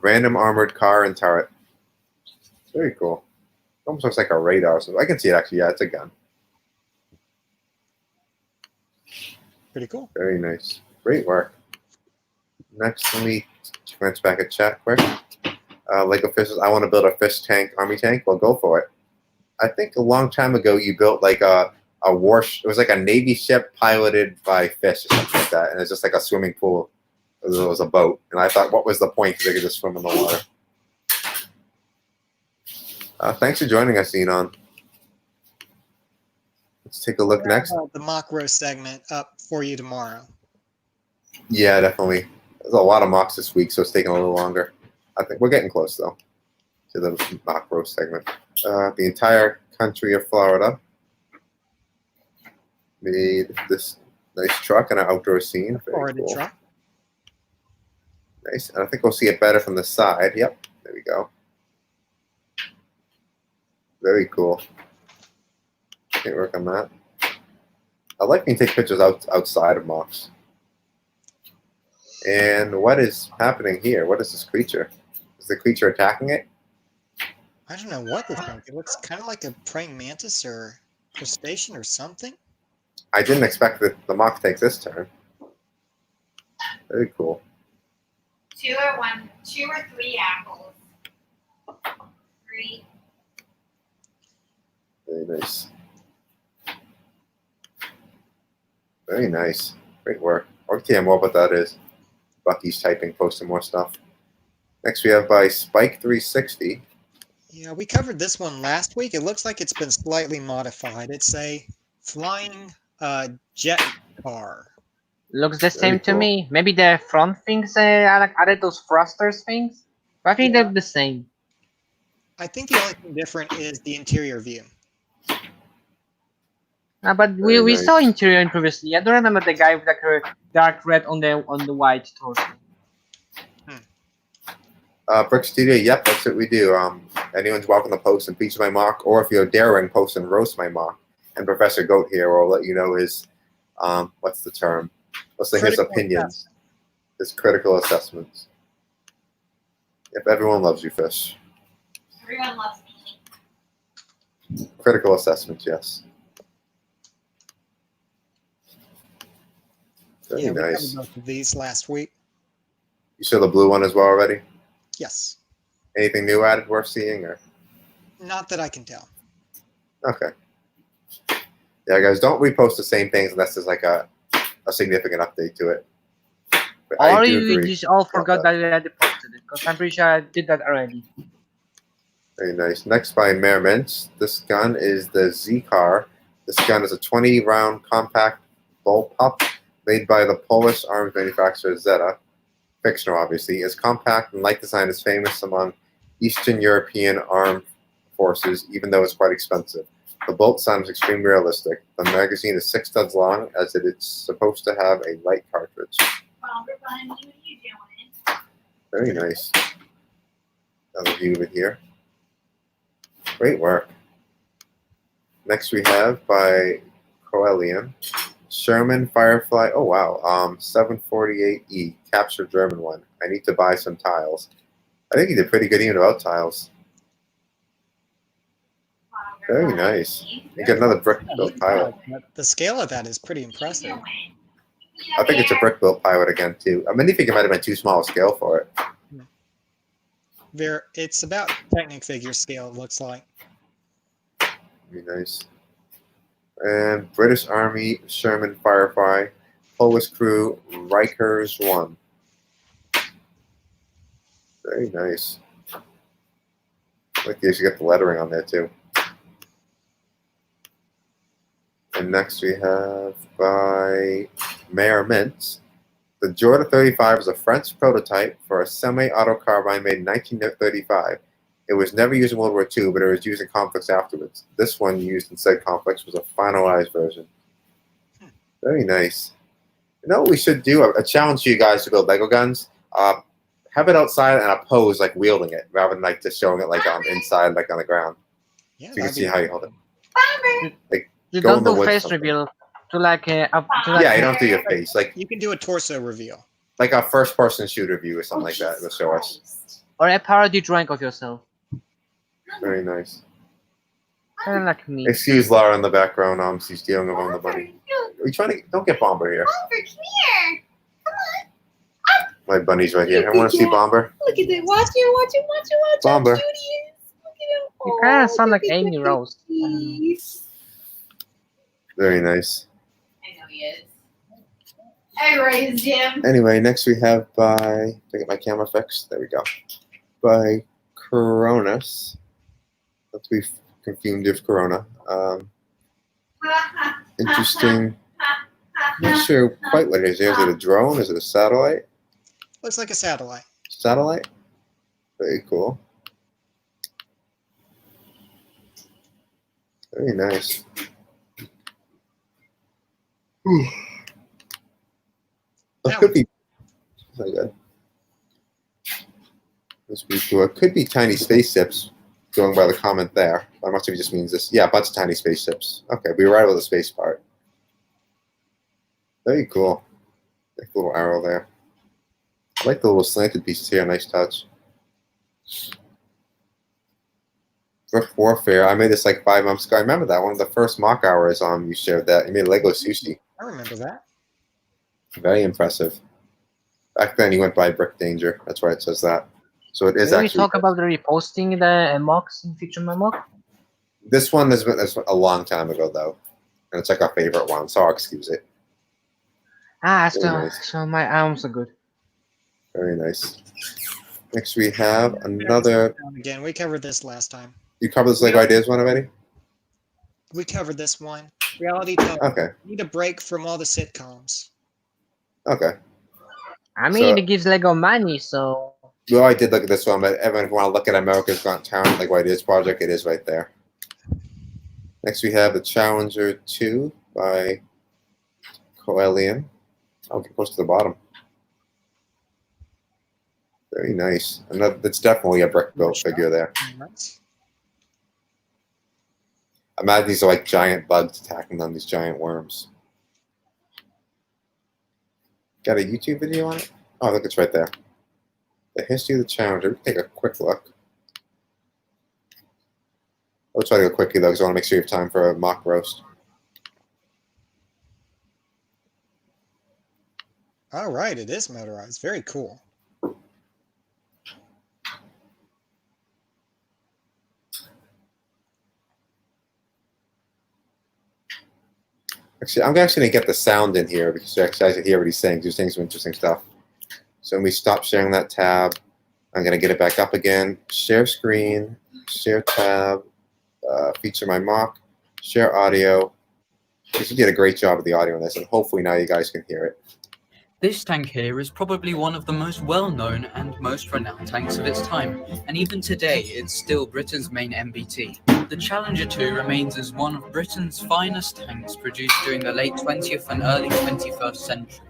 Random armored car and turret. Very cool. Almost looks like a radar. So I can see it actually. Yeah, it's a gun. Pretty cool. Very nice. Great work. Next, let me glance back at chat quick. Lego Fishes. I want to build a fish tank, army tank. Well, go for it. I think a long time ago you built like a it was like a Navy ship piloted by fish or something like that, and it's just like a swimming pool. It was a boat, and I thought, what was the point? Because they could just swim in the water. Thanks for joining us, Enon. Let's take a look next. The mock roast segment up for you tomorrow. Yeah, definitely. There's a lot of mocks this week, so it's taking a little longer. I think we're getting close though to the mock roast segment. The entire country of Florida made this nice truck and an outdoor scene. Very Florida cool. truck. Nice. And I think we'll see it better from the side. Yep. There we go. Very cool. Can't work on that. I like when you take pictures outside of mocks. And what is happening here? What is this creature? Is the creature attacking it? I don't know what this thing. It looks kind of like a praying mantis or crustacean or something. I didn't expect that the mock to take this turn. Very cool. 2 or 3 apples. 3. Very nice. Very nice. Great work. Okay, more what that is. Bucky's typing, posting more stuff. Next we have by Spike360. Yeah, we covered this one last week. It looks like it's been slightly modified. It's a flying jet car. Looks the same to cool. me. Maybe the front things are like added those thrusters things. But I think Yeah. they're the same. I think the only thing different is the interior view. But we Very saw nice. interior previously. I don't remember the guy with like a dark red on the white torso. Brick Studio, yep, that's what we do. Anyone's welcome to post and feature my mock, or if you're daring, post and roast my mock. And Professor Goat here will let you know his, what's the term? Let's say his Critical opinions, his critical assessments. If everyone loves you, Fish. Everyone loves me. Critical assessments, yes. Very Yeah, we nice. covered both of these last week. You saw the blue one as well already? Yes. Anything new added worth seeing? Or Not that I can tell. okay. Yeah, guys, don't repost the same things unless there's like a significant update to it. But I Or do we agree. just all forgot that we already posted it. Because I'm pretty sure I did that already. Very nice. Next by Merriment. This gun is the Z-Car. This gun is a 20-round compact bullpup made by the Polish arms manufacturer Zeta. Fictional, obviously. Its compact and light design is famous among Eastern European armed forces, even though it's quite expensive. The bolt sounds extremely realistic. The magazine is 6 studs long, as it is supposed to have a light cartridge. Well, what are you doing? Very nice. Another view of it here. Great work. Next we have by Coelian, Sherman Firefly. Oh wow, 748E, captured German one. I need to buy some tiles. I think he did pretty good even without tiles. Very nice. You get another brick built pilot. The scale of that is pretty impressive. I think it's a brick built pilot again too. I mean, I think it might have been too small a scale for it. It's about Technic figure scale, it looks like. Very nice. And British Army Sherman Firefly, Polish crew Rikers 1. Very nice. Like you should get the lettering on there too. And next we have by Mayor Mintz. The Jorda 35 is a French prototype for a semi-auto carbine made in 1935. It was never used in World War II, but it was used in conflicts afterwards. This one used in said conflicts was a finalized version. Very nice. You know what we should do? A challenge to you guys to build Lego guns. Have it outside and a pose like wielding it, rather than like just showing it like on inside, like on the ground. Yeah, So you can see how you hold it. Like, You go in don't the do woods face something. reveal to like Yeah, you don't have to do your face. Like you can do a torso reveal. a first-person shooter view or something like that. It'll show us. or a parody drawing of yourself. Very nice. Kind of like me. Excuse Laura in the background. She's dealing with on the bunny. Are you trying to? Don't get Bomber here. Bomber, come here. My bunny's right here. I want to see Bomber. Look at it. Watch it. Bomber. How cute he is. Look at him. You kind of Oh, sound like look at Amy the Rose. cookies. Very nice. I know he is. I raised him. Anyway, next we have by. Did I get my camera fixed? There we go. By Coronas. Not to be confused with Corona. Interesting. Not sure quite what it is. Is it a drone? Is it a satellite? Looks like a satellite. Satellite? Very cool. Very nice. It could be. Very good. This would be cool. It could be tiny spaceships, going by the comment there. I'm not sure if it just means this. Yeah, a bunch of tiny spaceships. Okay, we were right with the space part. Very cool. Like a little arrow there. I like the little slanted pieces here. Nice touch. Brick Warfare. I made this like 5 months ago. I remember that one of the first Moc Hours. You shared that. You made Lego sushi. I remember that. Very impressive. Back then, you went by Brick Danger. That's why it says that. So it is Did we actually. talk about the reposting the mocks in Feature My Mock? This one has been that's a long time ago though, and it's like our favorite one. So I'll excuse it. Ah, Very nice. so my arms are good. Very nice. Next we have another. Again, we covered this last time. You covered this Lego Ideas one already? We covered this one. Reality television. Okay. Need a break from all the sitcoms. Okay. I mean, So- it gives Lego money, so Well, I did look at this one, but everyone, if you want to look at America's Got Talent, Lego Ideas project, it is right there. Next we have the Challenger 2 by Coelian. I'll get close to the bottom. Very nice. And that's definitely a brick built figure there. Right. Imagine these are like giant bugs attacking them, these giant worms. Got a YouTube video on it? Oh, look, it's right there. The history of the Challenger. Take a quick look. I'll try to go quickly though, because I want to make sure you have time for a mock roast. All right, it is motorized. Very cool. Actually, I'm actually going to get the sound in here because you actually can hear what he's saying. He's saying some interesting stuff. So when we stop sharing that tab, I'm going to get it back up again. Share screen, share tab, feature my mock, share audio. Because you did a great job of the audio on this, and hopefully now you guys can hear it. This tank here is probably one of the most well-known and most renowned tanks of its time, and even today it's still Britain's main MBT. The Challenger 2 remains as one of Britain's finest tanks produced during the late 20th and early 21st century.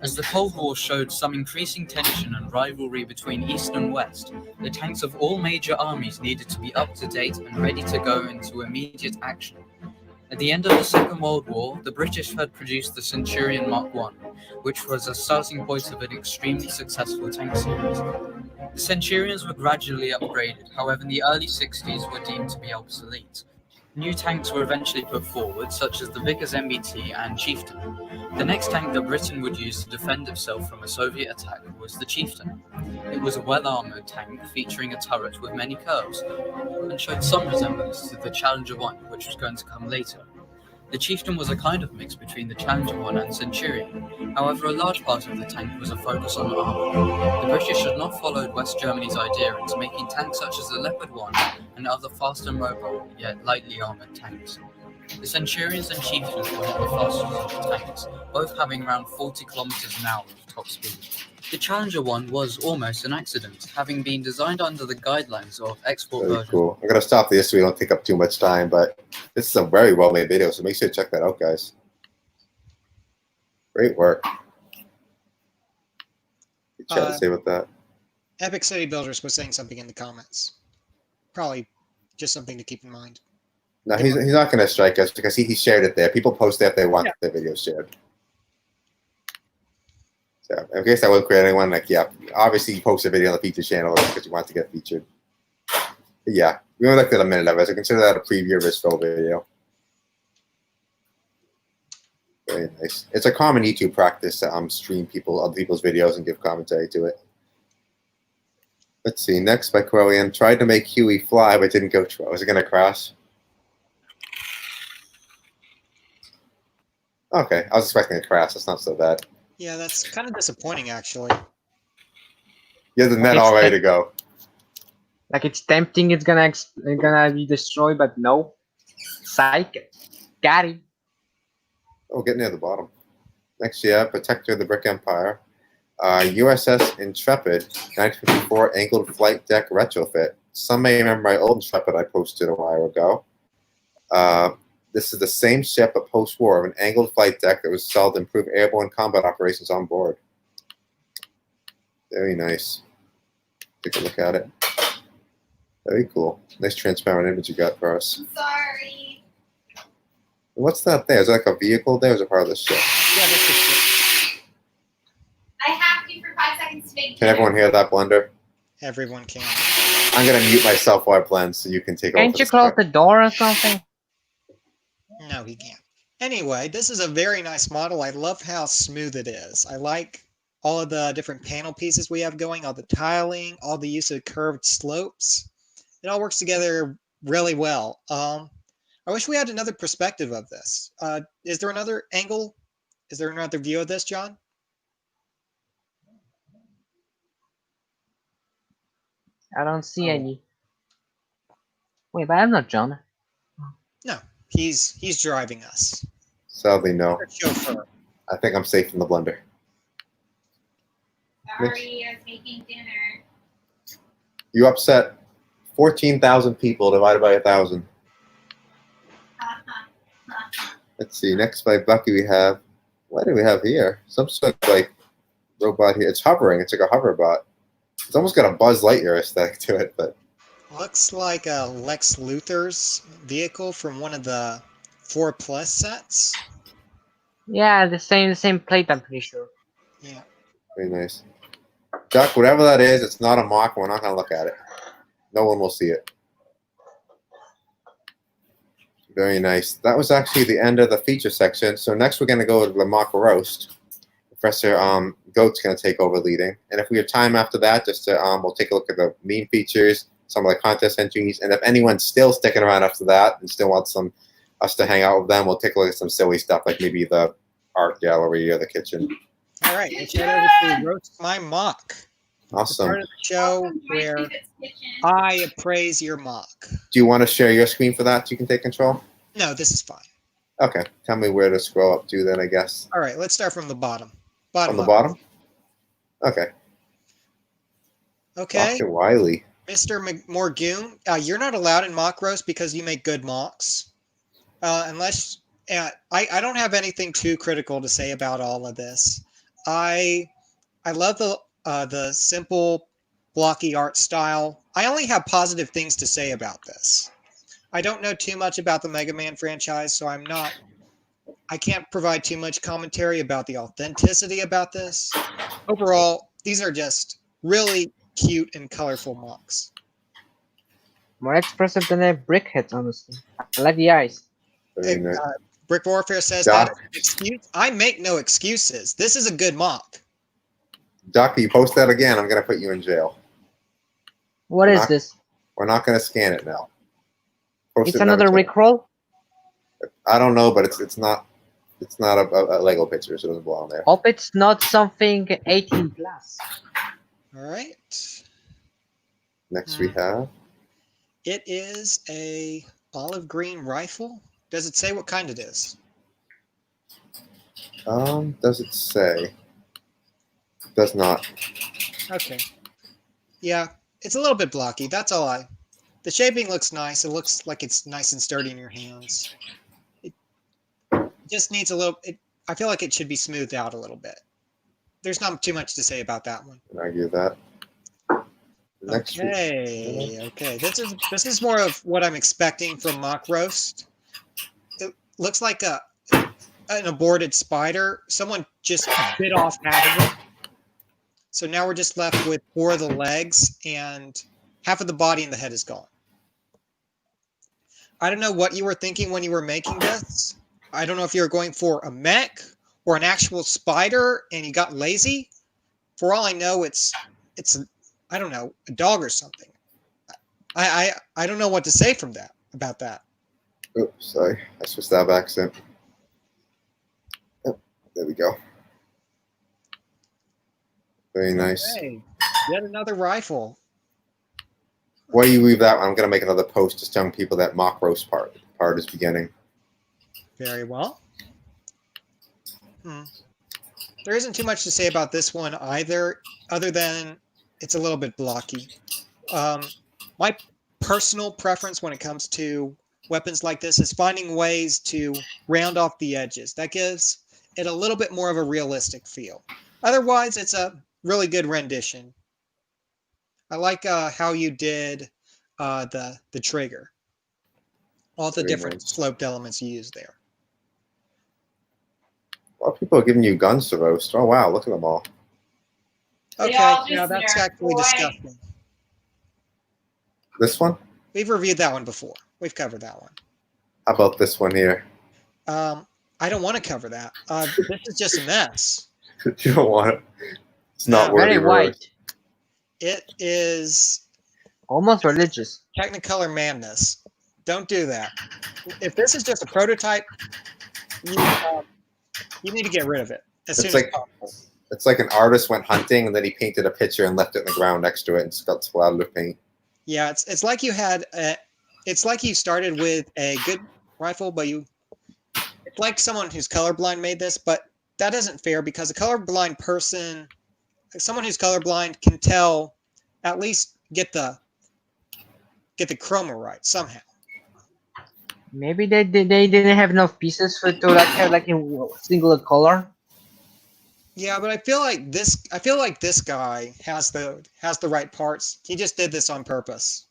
As the Cold War showed some increasing tension and rivalry between East and West, the tanks of all major armies needed to be up to date and ready to go into immediate action. At the end of the Second World War, the British had produced the Centurion Mark I, which was a starting point of an extremely successful tank series. The Centurions were gradually upgraded, however in the early 60s were deemed to be obsolete. New tanks were eventually put forward, such as the Vickers MBT and Chieftain. The next tank that Britain would use to defend itself from a Soviet attack was the Chieftain. It was a well-armoured tank featuring a turret with many curves, and showed some resemblance to the Challenger 1, which was going to come later. The Chieftain was a kind of mix between the Challenger 1 and Centurion. However, a large part of the tank was a focus on armour. The British had not followed West Germany's idea into making tanks such as the Leopard 1 and other fast and mobile, yet lightly armoured tanks. The Centurions and Chieftains were not the fastest of the tanks, both having around 40 kilometers an hour of top speed. The Challenger 1 was almost an accident, having been designed under the guidelines of export Very version. cool. I'm going to stop this so we don't take up too much time, but this is a very well-made video, so make sure to check that out, guys. Great work. What you try to say about that? Epic City Builders was saying something in the comments. Probably just something to keep in mind. No, he's not going to strike us because he shared it there. People post that if they want their video shared. So in case I wouldn't create anyone, like, yeah, obviously you post a video on the feature channel because you want to get featured. But yeah, we only looked at a minute of it, so consider that a preview of this full video. Very nice. It's a common YouTube practice to stream other people's videos and give commentary to it. Let's see. Next by Corellian. Tried to make Huey fly, but didn't go through. Was it going to crash? Okay, I was expecting a crash. That's not so bad. Yeah, that's kind of disappointing, actually. You have the net all ready to go. Like it's tempting, it's gonna be destroyed, but no. Psych. Got him. Oh, get near the bottom. Next, you have Protector of the Brick Empire. USS Intrepid, 1954 angled flight deck retrofit. Some may remember my old Intrepid I posted a while ago. This is the same ship, but post-war, of an angled flight deck that was installed to improve airborne combat operations on board. Very nice. Take a look at it. Very cool. Nice transparent image you got for us. I'm sorry. What's that there? Is that like a vehicle there, or is it part of the ship? Yeah, that's the ship. I have to for 5 seconds to make Can everyone hear that blender? Everyone can. I'm going to mute myself while I blend so you can take over. Can't you close the door or something? No, he can't. Anyway, this is a very nice model. I love how smooth it is. I like all of the different panel pieces we have going, all the tiling, all the use of curved slopes. It all works together really well. I wish we had another perspective of this. Is there another angle? Is there another view of this, John? I don't see any. Wait, but I'm not John. No, he's driving us. Sadly, no. Our chauffeur. I think I'm safe in the blender. Sorry, I was making dinner. You upset 14,000 people divided by 1,000. Let's see. Next by Bucky, we have. What do we have here? Some sort of like robot here. It's hovering. It's like a hover bot. It's almost got a Buzz Lightyear aesthetic to it, but Looks like a Lex Luthor's vehicle from one of the 4 Plus sets. Yeah, the same plate, I'm pretty sure. Yeah. very nice. Duck, whatever that is, it's not a mock. We're not going to look at it. No one will see it. Very nice. That was actually the end of the feature section. So next we're going to go to the mock roast. Professor Goat's going to take over leading. And if we have time after that, just to, we'll take a look at the meme features, some of the contest entries. And if anyone's still sticking around after that and still wants us to hang out with them, we'll take a look at some silly stuff like maybe the art gallery or the kitchen. All right, let's head over to Roast My Mock. Awesome. Part of the show where I appraise your mock. Do you want to share your screen for that so you can take control? No, this is fine. Okay. Tell me where to scroll up to then, I guess. All right, let's start from the bottom. From the up. bottom? Okay. Okay. Dr. Wiley. Mr. Morgoon, you're not allowed in mock roast because you make good mocks. Unless I don't have anything too critical to say about all of this. I love the simple blocky art style. I only have positive things to say about this. I don't know too much about the Mega Man franchise, so I can't provide too much commentary about the authenticity about this. Overall, these are just really cute and colorful Mocs. More expressive than a brickhead, honestly. I like the eyes. Very nice. Brick Warfare says Doc? that is an excuse. I make no excuses. This is a good Moc. Doc, you post that again, I'm gonna put you in jail. What is Not- this? We're not gonna scan it now. Post It's it another another time. Rickroll? I don't know, but it's not a Lego picture, so it doesn't belong there. Hope it's not something 18 plus. All right. Next we have It is a olive green rifle. Does it say what kind it is? does it say? Does not. Okay. Yeah, it's a little bit blocky. That's all I. The shaping looks nice. It looks like it's nice and sturdy in your hands. It just needs a little. I feel like it should be smoothed out a little bit. There's not too much to say about that one. Can argue that. Next we Okay. This is more of what I'm expecting from Mock Roast. It looks like an aborted spider. Someone just bit off half of it. So now we're just left with 4 of the legs, and half of the body and the head is gone. I don't know what you were thinking when you were making this. I don't know if you were going for a mech or an actual spider and you got lazy. For all I know, it's I don't know, a dog or something. I don't know what to say from that about that. Oops, sorry. I switched that by accident. Oh, there we go. Very nice. Okay, yet another rifle. While you leave that one, I'm gonna make another post just telling people that mock roast part is beginning. Very well. There isn't too much to say about this one either, other than it's a little bit blocky. My personal preference when it comes to weapons like this is finding ways to round off the edges. That gives it a little bit more of a realistic feel. Otherwise, it's a really good rendition. I like how you did the trigger. All the Very different nice. sloped elements you used there. A lot of people are giving you guns to roast. Oh wow, look at them all. Okay, all yeah, just that's nerd actually boy. disgusting. This one? We've reviewed that one before. We've covered that one. How about this one here? I don't want to cover that. This is just a mess. You don't want it. It's not No. worthy Very of a roast. white. It is Almost religious. Technicolor madness. Don't do that. If this is just a prototype, you need to get rid of it as soon It's as like possible. it's like an artist went hunting and then he painted a picture and left it in the ground next to it and just got splattered with paint. Yeah, it's like you had it's like you started with a good rifle, but it's like someone who's colorblind made this, but that isn't fair because a colorblind person, someone who's colorblind can tell, at least get the chroma right somehow. Maybe they didn't have enough pieces to like have like a single color. Yeah, but I feel like this guy has the right parts. He just did this on purpose.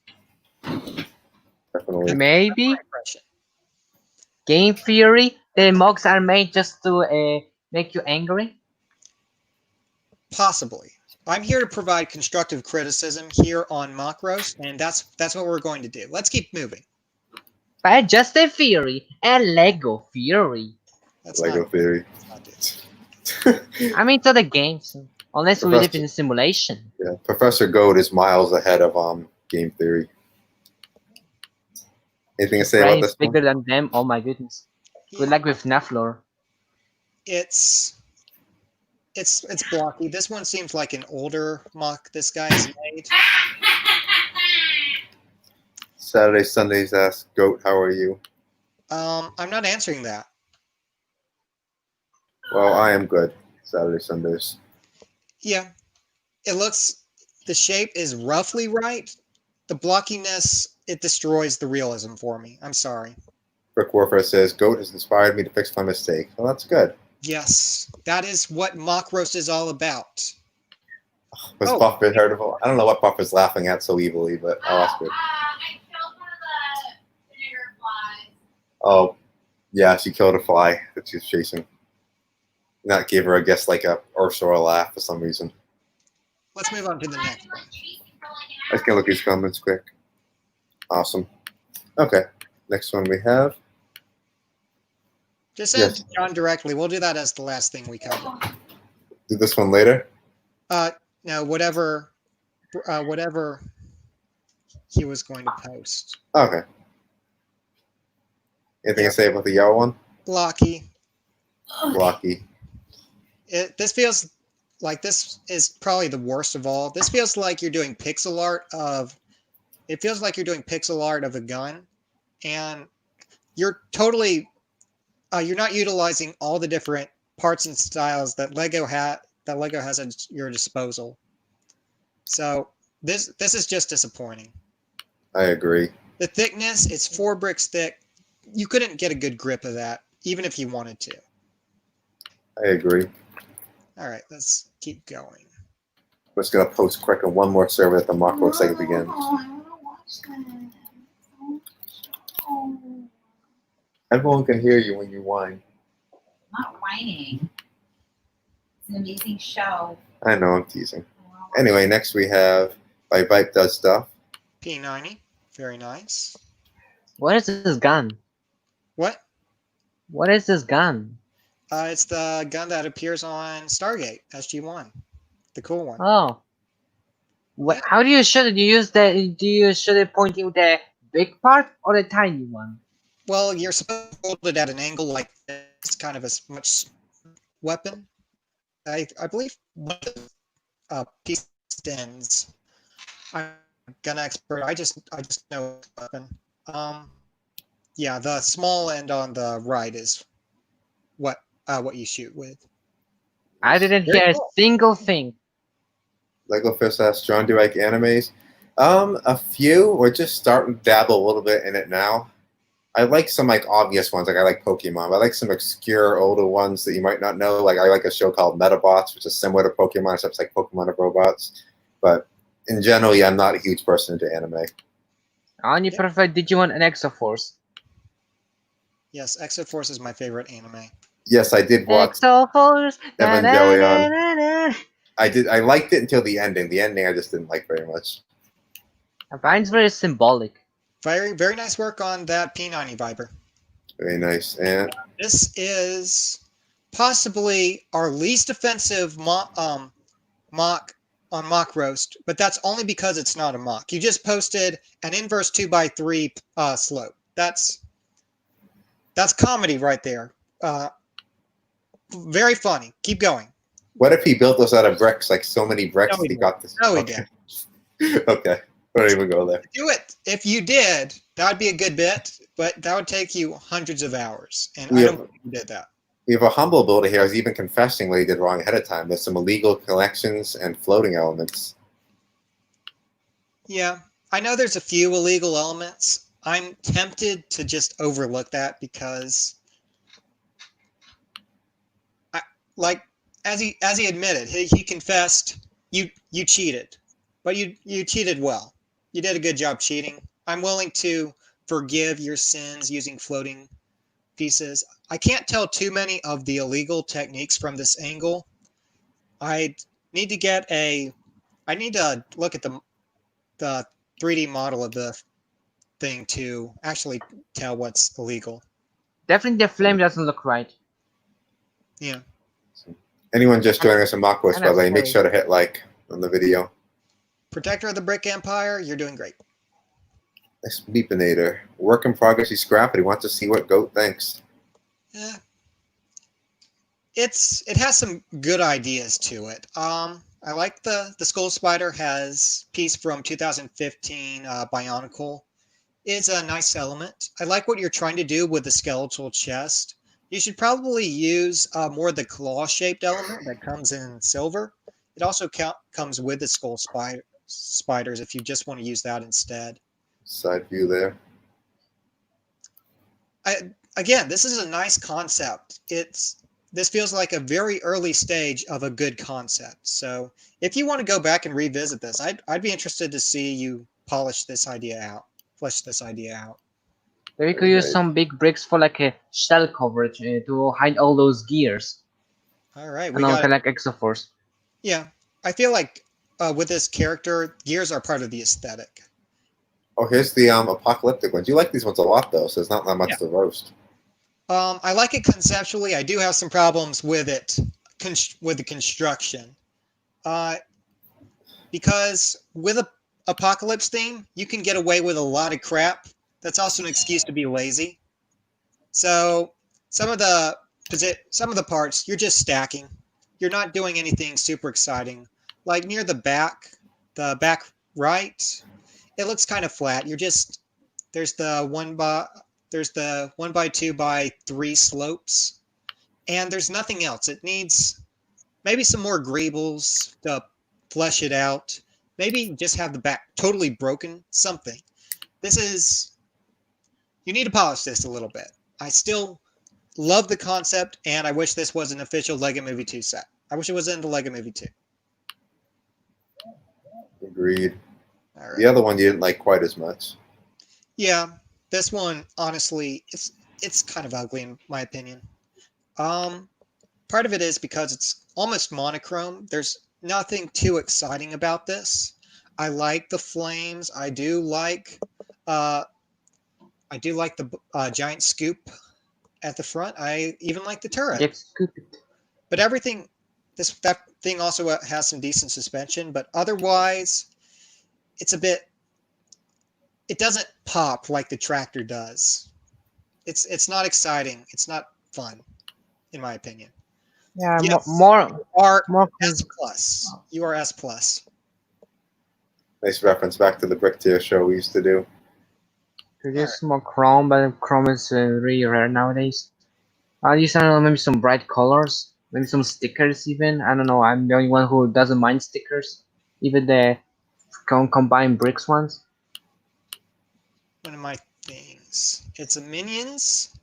Definitely. Maybe Impression. game theory. The mugs are made just to make you angry. Possibly. I'm here to provide constructive criticism here on Mock Roast, and that's what we're going to do. Let's keep moving. But just a theory, a Lego theory. That's Lego not, theory. that's not it. I'm into the games. Unless we live Professor- in a simulation. Yeah, Professor Goat is miles ahead of game theory. Anything to say about Brain this is bigger one? than them. Oh my goodness. Good Yeah, luck with Naflor. it's blocky. This one seems like an older mock this guy's made. Saturday, Sundays ask Goat, how are you? I'm not answering that. Well, I am good. Saturday, Sundays. Yeah, the shape is roughly right. The blockiness, it destroys the realism for me. I'm sorry. Brick Warfare says, Goat has inspired me to fix my mistake. Well, that's good. Yes, that is what mock roast is all about. Was Oh. Buffer heritable? I don't know what Buffer's laughing at so evilly, but oh, that's good. I killed one of the vinegar flies. Oh, yeah, she killed a fly that she was chasing. And that gave her, I guess, like a Ursula laugh for some reason. Let's move on to the next one. Let's get a look at these comments quick. Awesome. Okay, next one we have. Just send Yes. it to John directly. We'll do that as the last thing we cover. Do this one later. No, whatever he was going to post. Okay. Anything to say about the yellow one? Blocky. Blocky. This feels like this is probably the worst of all. This feels like you're doing pixel art of. It feels like you're doing pixel art of a gun, and you're totally. You're not utilizing all the different parts and styles that Lego has at your disposal. So this is just disappointing. I agree. The thickness, it's 4 bricks thick. You couldn't get a good grip of that, even if you wanted to. I agree. All right, let's keep going. I'm just going to post quick on one more server that the mock roast segment begins. Everyone can hear you when you whine. I'm not whining. It's an amazing show. I know, I'm teasing. Anyway, next we have Bite Bite Does Stuff. P90, very nice. What is this gun? What? What is this gun? It's the gun that appears on Stargate SG-1, the cool one. Oh. What? How do you shoot it? Do you shoot it pointing the big part or the tiny one? Well, you're supposed to hold it at an angle like this, kind of a much weapon. I believe one of the pistons. I'm gun expert. I just know weapon. Yeah, the small end on the right is what you shoot with. I didn't Very hear a cool. single thing. Lego Fist asks, John, do you like animes? A few. We're just starting to dabble a little bit in it now. I like some like obvious ones, like I like Pokemon. But I like some obscure older ones that you might not know. Like I like a show called Metabots, which is similar to Pokemon, except it's like Pokemon of robots. But in general, yeah, I'm not a huge person into anime. And you prefer Digimon and Exoforce. Yes, Exoforce is my favorite anime. Yes, I did watch Exoforce. Evangelion. I liked it until the ending. The ending I just didn't like very much. Mine's very symbolic. Very, very nice work on that P90 Viper. Very nice. And This is possibly our least offensive mock on Mock Roast, but that's only because it's not a mock. You just posted an inverse 2x3 slope. That's comedy right there. Very funny. Keep going. what if he built those out of bricks, like so many bricks? No, he he didn't. got this. No, he Okay. Okay. Don't even go there. Do it. If you did, that would be a good bit, but that would take you hundreds of hours, and I don't think you did that. We have a humble builder here who's even confessing what he did wrong ahead of time. There's some illegal collections and floating elements. Yeah, I know there's a few illegal elements. I'm tempted to just overlook that because, as he admitted, he confessed you cheated, but you cheated well. You did a good job cheating. I'm willing to forgive your sins using floating pieces. I can't tell too many of the illegal techniques from this angle. I need to look at the 3D model of the thing to actually tell what's illegal. Definitely the flame doesn't look right. Yeah. Anyone just joining us in Mock Roast, by the way, make sorry. sure to hit like on the video. Protector of the Brick Empire, you're doing great. Nice Beepinator. Work in progress. He's scrapped. He wants to see what Goat thinks. Yeah. It has some good ideas to it. I like the Skull Spider has piece from 2015 Bionicle. It's a nice element. I like what you're trying to do with the skeletal chest. You should probably use more of the claw-shaped element that comes in silver. It also comes with the Skull Spiders if you just want to use that instead. Side view there. Again, this is a nice concept. this feels like a very early stage of a good concept. So if you want to go back and revisit this, I'd be interested to see you polish this idea out, flesh this idea out. Maybe we could use some big bricks for like a shell coverage to hide all those gears. All right, And we all got kind of like Exoforce. yeah. I feel like with this character, gears are part of the aesthetic. Oh, here's the apocalyptic ones. You like these ones a lot, though, so it's not that much Yeah. to roast. I like it conceptually. I do have some problems with it, with the construction. Because with a apocalypse theme, you can get away with a lot of crap. That's also an excuse to be lazy. So some of the parts you're just stacking. You're not doing anything super exciting. Like near the back right, it looks kind of flat. You're just there's the 1x2x3 slopes, and there's nothing else. It needs maybe some more greebles to flesh it out. Maybe just have the back totally broken. Something. You need to polish this a little bit. I still love the concept, and I wish this was an official Lego Movie 2 set. I wish it was in the Lego Movie 2. Agreed. All right. The other one you didn't like quite as much. Yeah, this one, honestly, it's kind of ugly in my opinion. Part of it is because it's almost monochrome. There's nothing too exciting about this. I like the flames. I do like the giant scoop at the front. I even like the turret. Get stupid. But everything, that thing also has some decent suspension. But otherwise, it doesn't pop like the tractor does. It's not exciting. It's not fun, in my opinion. Yeah, Yes, more. S plus. You are S plus. Nice reference back to the brick tier show we used to do. Could use more chrome, but chrome is really rare nowadays. I'll use, I don't know, maybe some bright colors, maybe some stickers even. I don't know, I'm the only one who doesn't mind stickers, even the combined bricks ones. One of my things. It's a Minions.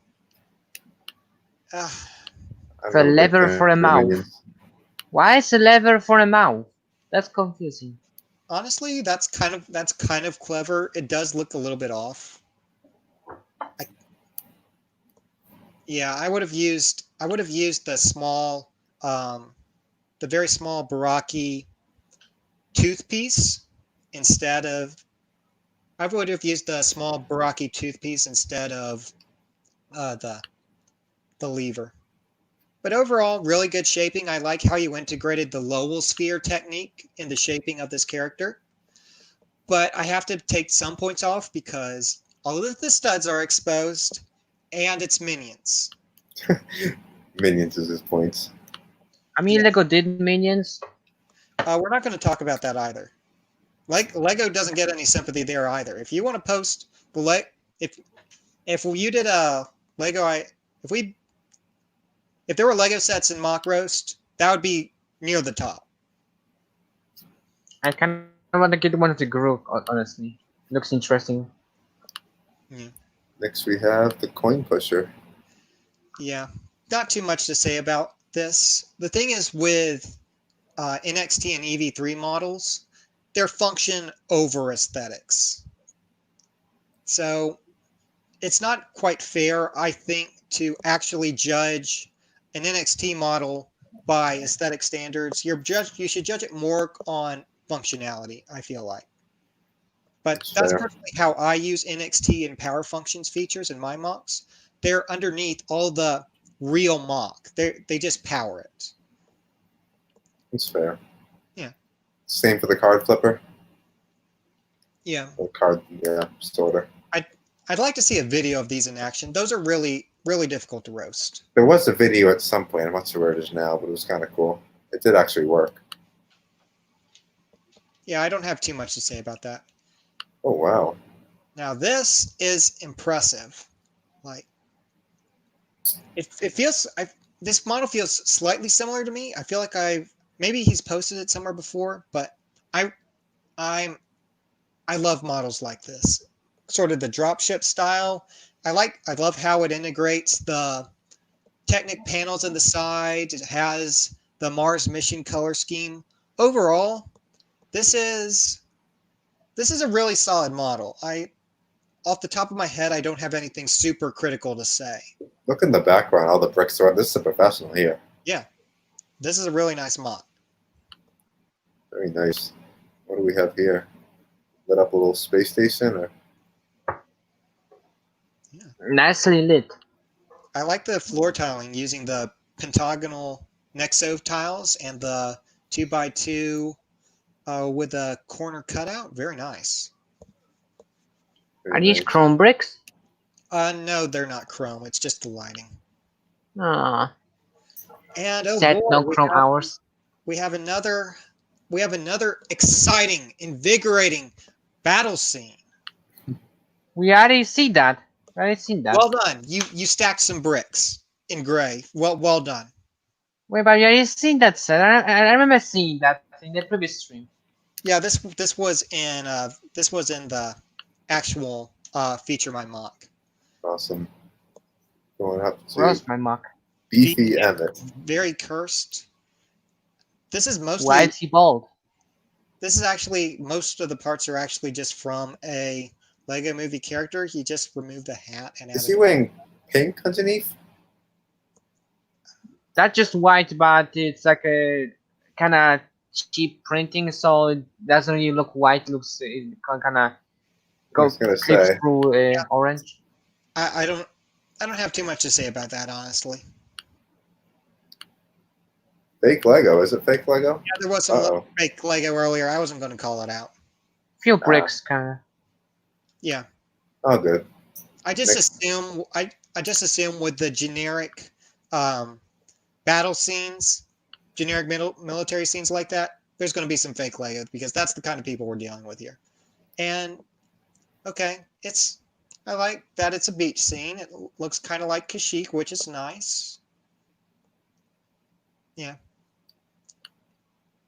It's a lever for a mouth. Why is a lever for a mouth? That's confusing. Honestly, that's kind of clever. It does look a little bit off. Yeah, I would have used the small, the very small Baraki toothpiece instead of. I would have used the small Baraki toothpiece instead of the lever. But overall, really good shaping. I like how you integrated the Lowell sphere technique in the shaping of this character. But I have to take some points off because all of the studs are exposed, and it's Minions. Minions is his points. I mean, Lego did Minions. We're not going to talk about that either. Like Lego doesn't get any sympathy there either. If you want to post the if you did a Lego, if there were Lego sets in Mock Roast, that would be near the top. I kind of want to get one of the group, honestly. Looks interesting. Yeah. Next we have the coin pusher. Yeah, not too much to say about this. The thing is with NXT and EV3 models, they're function over aesthetics. So it's not quite fair, I think, to actually judge an NXT model by aesthetic standards. You should judge it more on functionality, I feel like. But that's personally how I use NXT and power functions features in my mocks. They're underneath all the real mock. They just power it. That's fair. Yeah. Same for the card flipper. Yeah. Or card, sorta. I'd like to see a video of these in action. Those are really, really difficult to roast. There was a video at some point. I'm not sure where it is now, but it was kind of cool. It did actually work. Yeah, I don't have too much to say about that. Oh, wow. Now, this is impressive. Like, it feels... this model feels slightly similar to me. I feel like maybe he's posted it somewhere before, but I love models like this. Sort of the dropship style. I love how it integrates the Technic panels on the side. It has the Mars mission color scheme. Overall, this is a really solid model. Off the top of my head, I don't have anything super critical to say. Look in the background, all the bricks are. This is a professional here. Yeah, this is a really nice mod. Very nice. What do we have here? Lit up a little space station, or Nicely lit. I like the floor tiling using the pentagonal Nexo tiles and the 2x2 with a corner cutout. Very nice. very Are these nice. chrome bricks? No, they're not chrome. It's just the lighting. Ah, And oh sad boy, no chrome hours. we have another exciting, invigorating battle scene. We already see that. I already seen that. Well done. You stacked some bricks in gray. Well done. Wait, but you already seen that set. I remember seeing that in the previous stream. Yeah, this was in the actual feature my mock. Awesome. Going up Where's to my mock? Beefy Emmett. Very cursed. This is mostly Why is he bald? This is actually most of the parts are actually just from a Lego Movie character. He just removed the hat and Is added. he wearing pink underneath? That's just white, but it's like a kind of cheap printing, so it doesn't really look white. Looks it kind of I go was gonna clips say. through orange. I don't have too much to say about that, honestly. Fake Lego. Is it fake Lego? Yeah, there was some Uh-oh. fake Lego earlier. I wasn't going to call it out. Few bricks, kind of. Yeah, Oh, good. I just Next. assume I just assume with the generic battle scenes, generic military scenes like that, there's going to be some fake Lego because that's the kind of people we're dealing with here. And okay, I like that it's a beach scene. It looks kind of like Kashyyyk, which is nice. Yeah.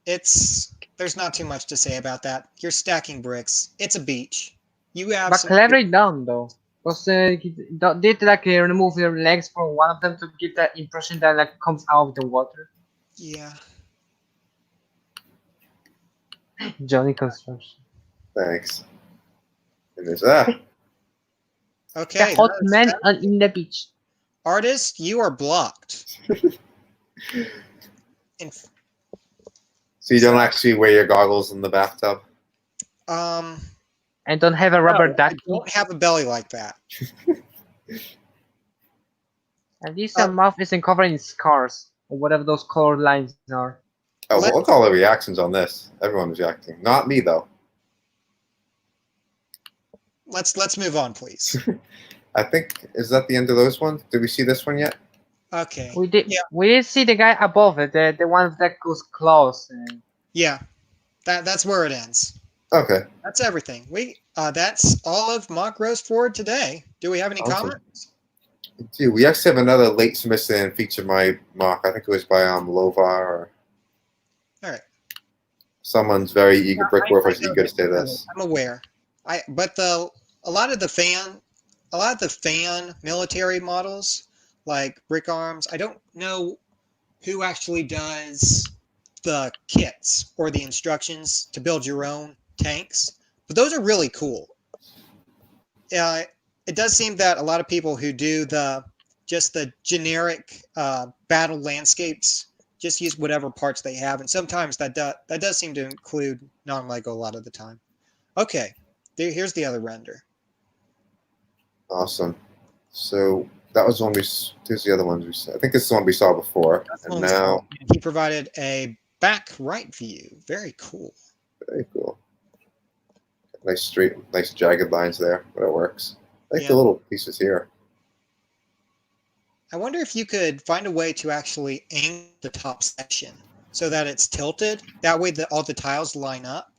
There's not too much to say about that. You're stacking bricks. It's a beach. You have But some cleverly done, though. Because did like remove your legs from one of them to give that impression that like comes out of the water. Yeah. Johnny Construction. Thanks. And there's that. Okay. The hot that's- man in the beach. Artist, you are blocked. In, So you don't actually wear your goggles in the bathtub? And don't have a rubber no, I ducky. don't have a belly like that. At least the mouth isn't covered in scars or whatever those colored lines are. Oh, well, look at all the reactions on this. Everyone's reacting. Not me, though. Let's move on, please. I think, is that the end of those ones? Did we see this one yet? Okay. We did. Yeah. We did see the guy above it, the one that goes close. Yeah. That's where it ends. Okay. That's everything. That's all of Mock Roast for today. Do we have any Awesome. comments? Dude, we actually have another late submission and feature my mock. I think it was by Lovar or All right. someone's very eager. Brick I Warfare's know eager to that. say this. I'm aware. But a lot of the fan military models like Brick Arms, I don't know who actually does the kits or the instructions to build your own tanks, but those are really cool. It does seem that a lot of people who do just the generic battle landscapes just use whatever parts they have, and sometimes that does seem to include non-Lego a lot of the time. Okay, here's the other render. Awesome. So that was one here's the other ones we saw. I think this is the one we saw before. That's And one now, he provided a back right view. Very cool. very cool. Nice straight, nice jagged lines there, but it works. I like Yeah. the little pieces here. I wonder if you could find a way to actually angle the top section so that it's tilted. That way all the tiles line up.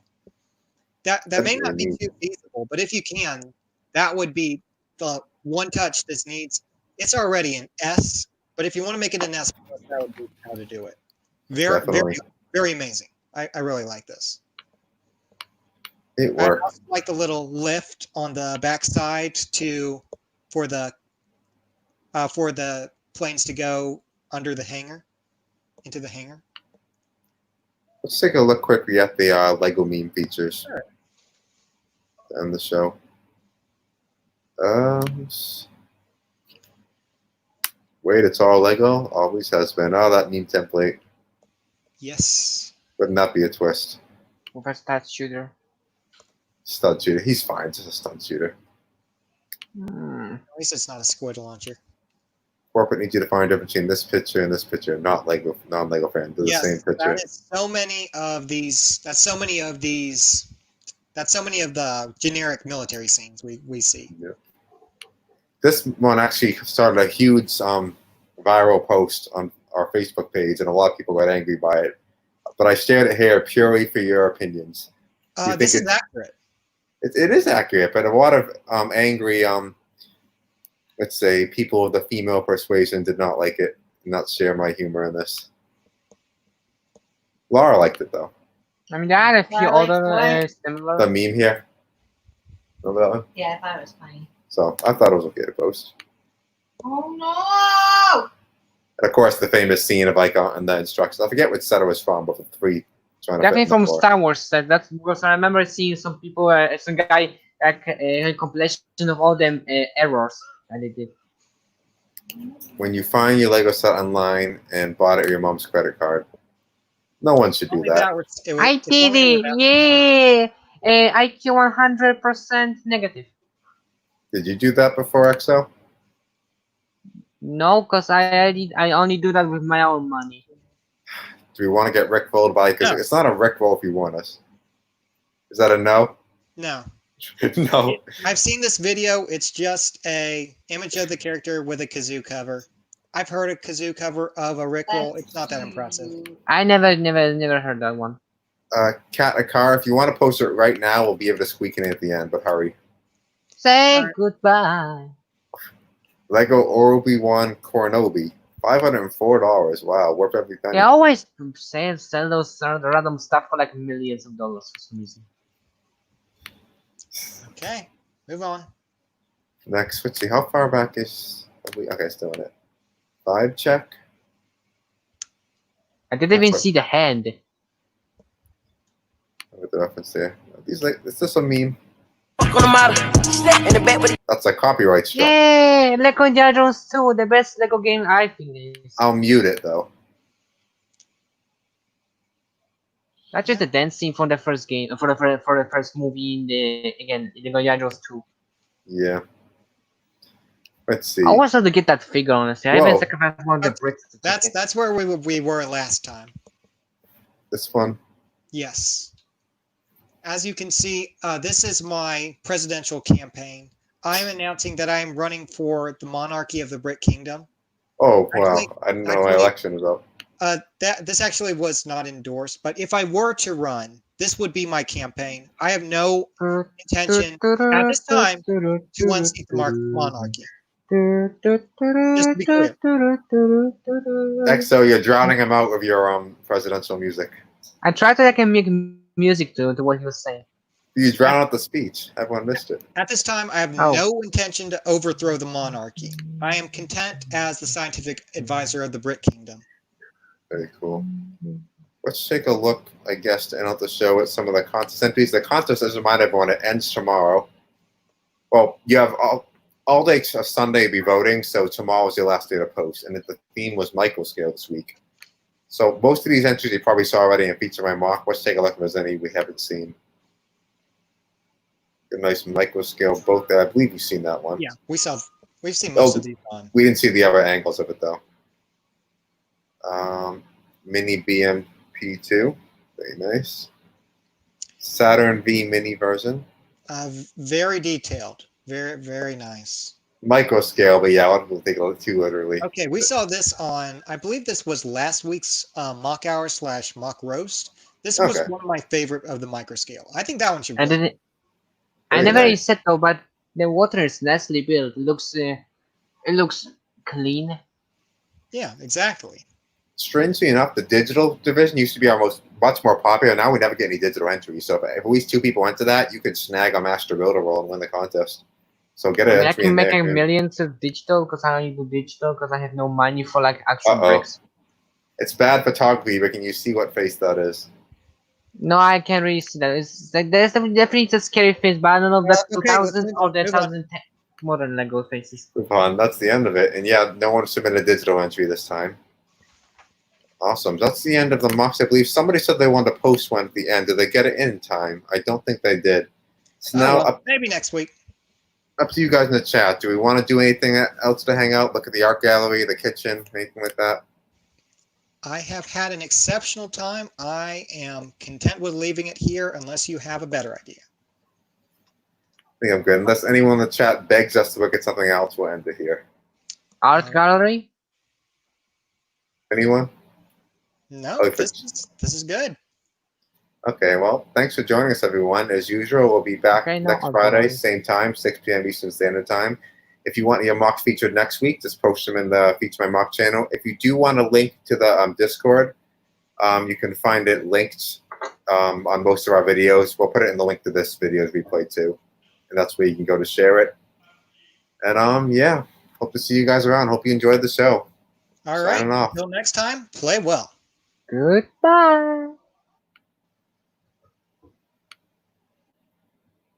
That may not be too feasible, but if you can, that would be the one touch this needs. It's already an S, but if you want to make it an S, that would be how to do it. Very, Definitely. very amazing. I really like this. It I works. also like the little lift on the backside for the planes to go under the hangar, into the hangar. Let's take a look quickly at the Lego meme features. Sure. And the show. Wait, it's all Lego? Always has been. Oh, that meme template. Yes. Wouldn't that be a twist? With a stat shooter. Stud shooter. He's fine. Just a stud shooter. Hmm. At least it's not a squid launcher. Corporate needs you to find a difference between this picture and this picture. Not Lego, non-Lego fan. They're the same picture. That is so many of these. That's so many of these. That's so many of the generic military scenes we see. Yeah. This one actually started a huge viral post on our Facebook page, and a lot of people got angry by it. But I shared it here purely for your opinions. This is accurate. It is accurate, but a lot of angry, let's say, people of the female persuasion did not like it, did not share my humor in this. Laura liked it, though. I mean, there are a few other similar. The meme here. Remember that one? Yeah, I thought it was funny. So I thought it was okay to post. Oh no! And of course, the famous scene of like in the instructions. I forget which set it was from, but the three trying to Definitely fit in from the floor. Star Wars. That's because I remember seeing some people, some guy, a compilation of all them errors that they did. When you find your Lego set online and bought it with your mom's credit card, no one should do that. I did it! Yeah! IQ 100% negative. Did you do that before, XO? No, because I only do that with my own money. Do we want to get Rickrolled by? Because it's not a Rickroll if you want us. Is that a no? No. No. I've seen this video. It's just a image of the character with a kazoo cover. I've heard a kazoo cover of a Rickroll. It's not that impressive. I never heard that one. Cat, a car. If you want to post it right now, we'll be able to squeak in at the end, but hurry. Say goodbye. Lego Obi-Wan Kenobi. $504. Wow, worth every penny. They always sell those random stuff for like millions of dollars for some reason. Okay, move on. Next, let's see. How far back is... Okay, still in it. Vibe check. I didn't even see the hand. With the reference there. These like, is this a meme? That's a copyright strike. Yeah, Lego Indiana Jones 2, the best Lego game I think is. I'll mute it though. That's just a dance scene from the first game, for the first movie in the Lego Indiana Jones 2. Yeah. Let's see. I always have to get that figure, honestly. I Whoa. even sacrificed one of the bricks. That's where we were last time. This one. Yes. As you can see, this is my presidential campaign. I am announcing that I am running for the monarchy of the Brick Kingdom. Oh, wow. I didn't know my election was up. This actually was not endorsed, but if I were to run, this would be my campaign. I have no intention at this time to unseat the monarchy. Just to be clear. XO, you're drowning him out of your presidential music. I tried to make music to what he was saying. You drown out the speech. Everyone missed it. At this time, I have no intention to overthrow the monarchy. I am content as the scientific advisor of the Brick Kingdom. Very cool. Let's take a look, I guess, to end out the show with some of the contest entries. The contest, as a reminder, everyone, it ends tomorrow. Well, you have all day Sunday to be voting, so tomorrow is your last day to post. And the theme was microscale this week. So most of these entries you probably saw already and feature my mock. Let's take a look if there's any we haven't seen. A nice microscale boat there. I believe you've seen that one. Yeah, we've seen most of these on. We didn't see the other angles of it though. Mini BMP2, very nice. Saturn V mini version. Very detailed, very nice. Microscale, but yeah, a lot of people take it too literally. Okay, we saw this on, I believe this was last week's Moc Hour / Mock Roast. This was one of my favorite of the microscale. I think that one should be. I never really said though, but the water is nicely built. It looks clean. Yeah, exactly. Strangely enough, the digital division used to be much more popular. Now we never get any digital entries. So if at least 2 people enter that, you could snag a Master Builder role and win the contest. So get I an mean, I entry can in make there. a millions of digital because I only do digital because I have no money for like actual Uh-oh. bricks. It's bad photography, but can you see what face that is? No, I can't really see that. It's like there's definitely a scary face, but I don't know if that's Okay, let's 2000 move or on. the Move on. 2010 modern Lego faces. Move on. That's the end of it. And yeah, no one submitted a digital entry this time. Awesome. That's the end of the mocks. I believe somebody said they wanted to post one at the end. Did they get it in time? I don't think they did. So now well, maybe next week. up to you guys in the chat. Do we want to do anything else to hang out? Look at the art gallery, the kitchen, anything like that? I have had an exceptional time. I am content with leaving it here unless you have a better idea. I think I'm good. Unless anyone in the chat begs us to look at something else, we'll end it here. Art gallery? Anyone? No, Oh, this is good. Okay, well, thanks for joining us, everyone. As usual, we'll be back Okay, no, next I'll Friday, go. same time, 6 p.m. Eastern Standard Time. If you want your mocks featured next week, just post them in the Feature My Mock channel. If you do want a link to the Discord, you can find it linked on most of our videos. We'll put it in the link to this video's replay too, and that's where you can go to share it. And yeah, hope to see you guys around. Hope you enjoyed the show. All right. Signing off. Until next time, play well. Goodbye.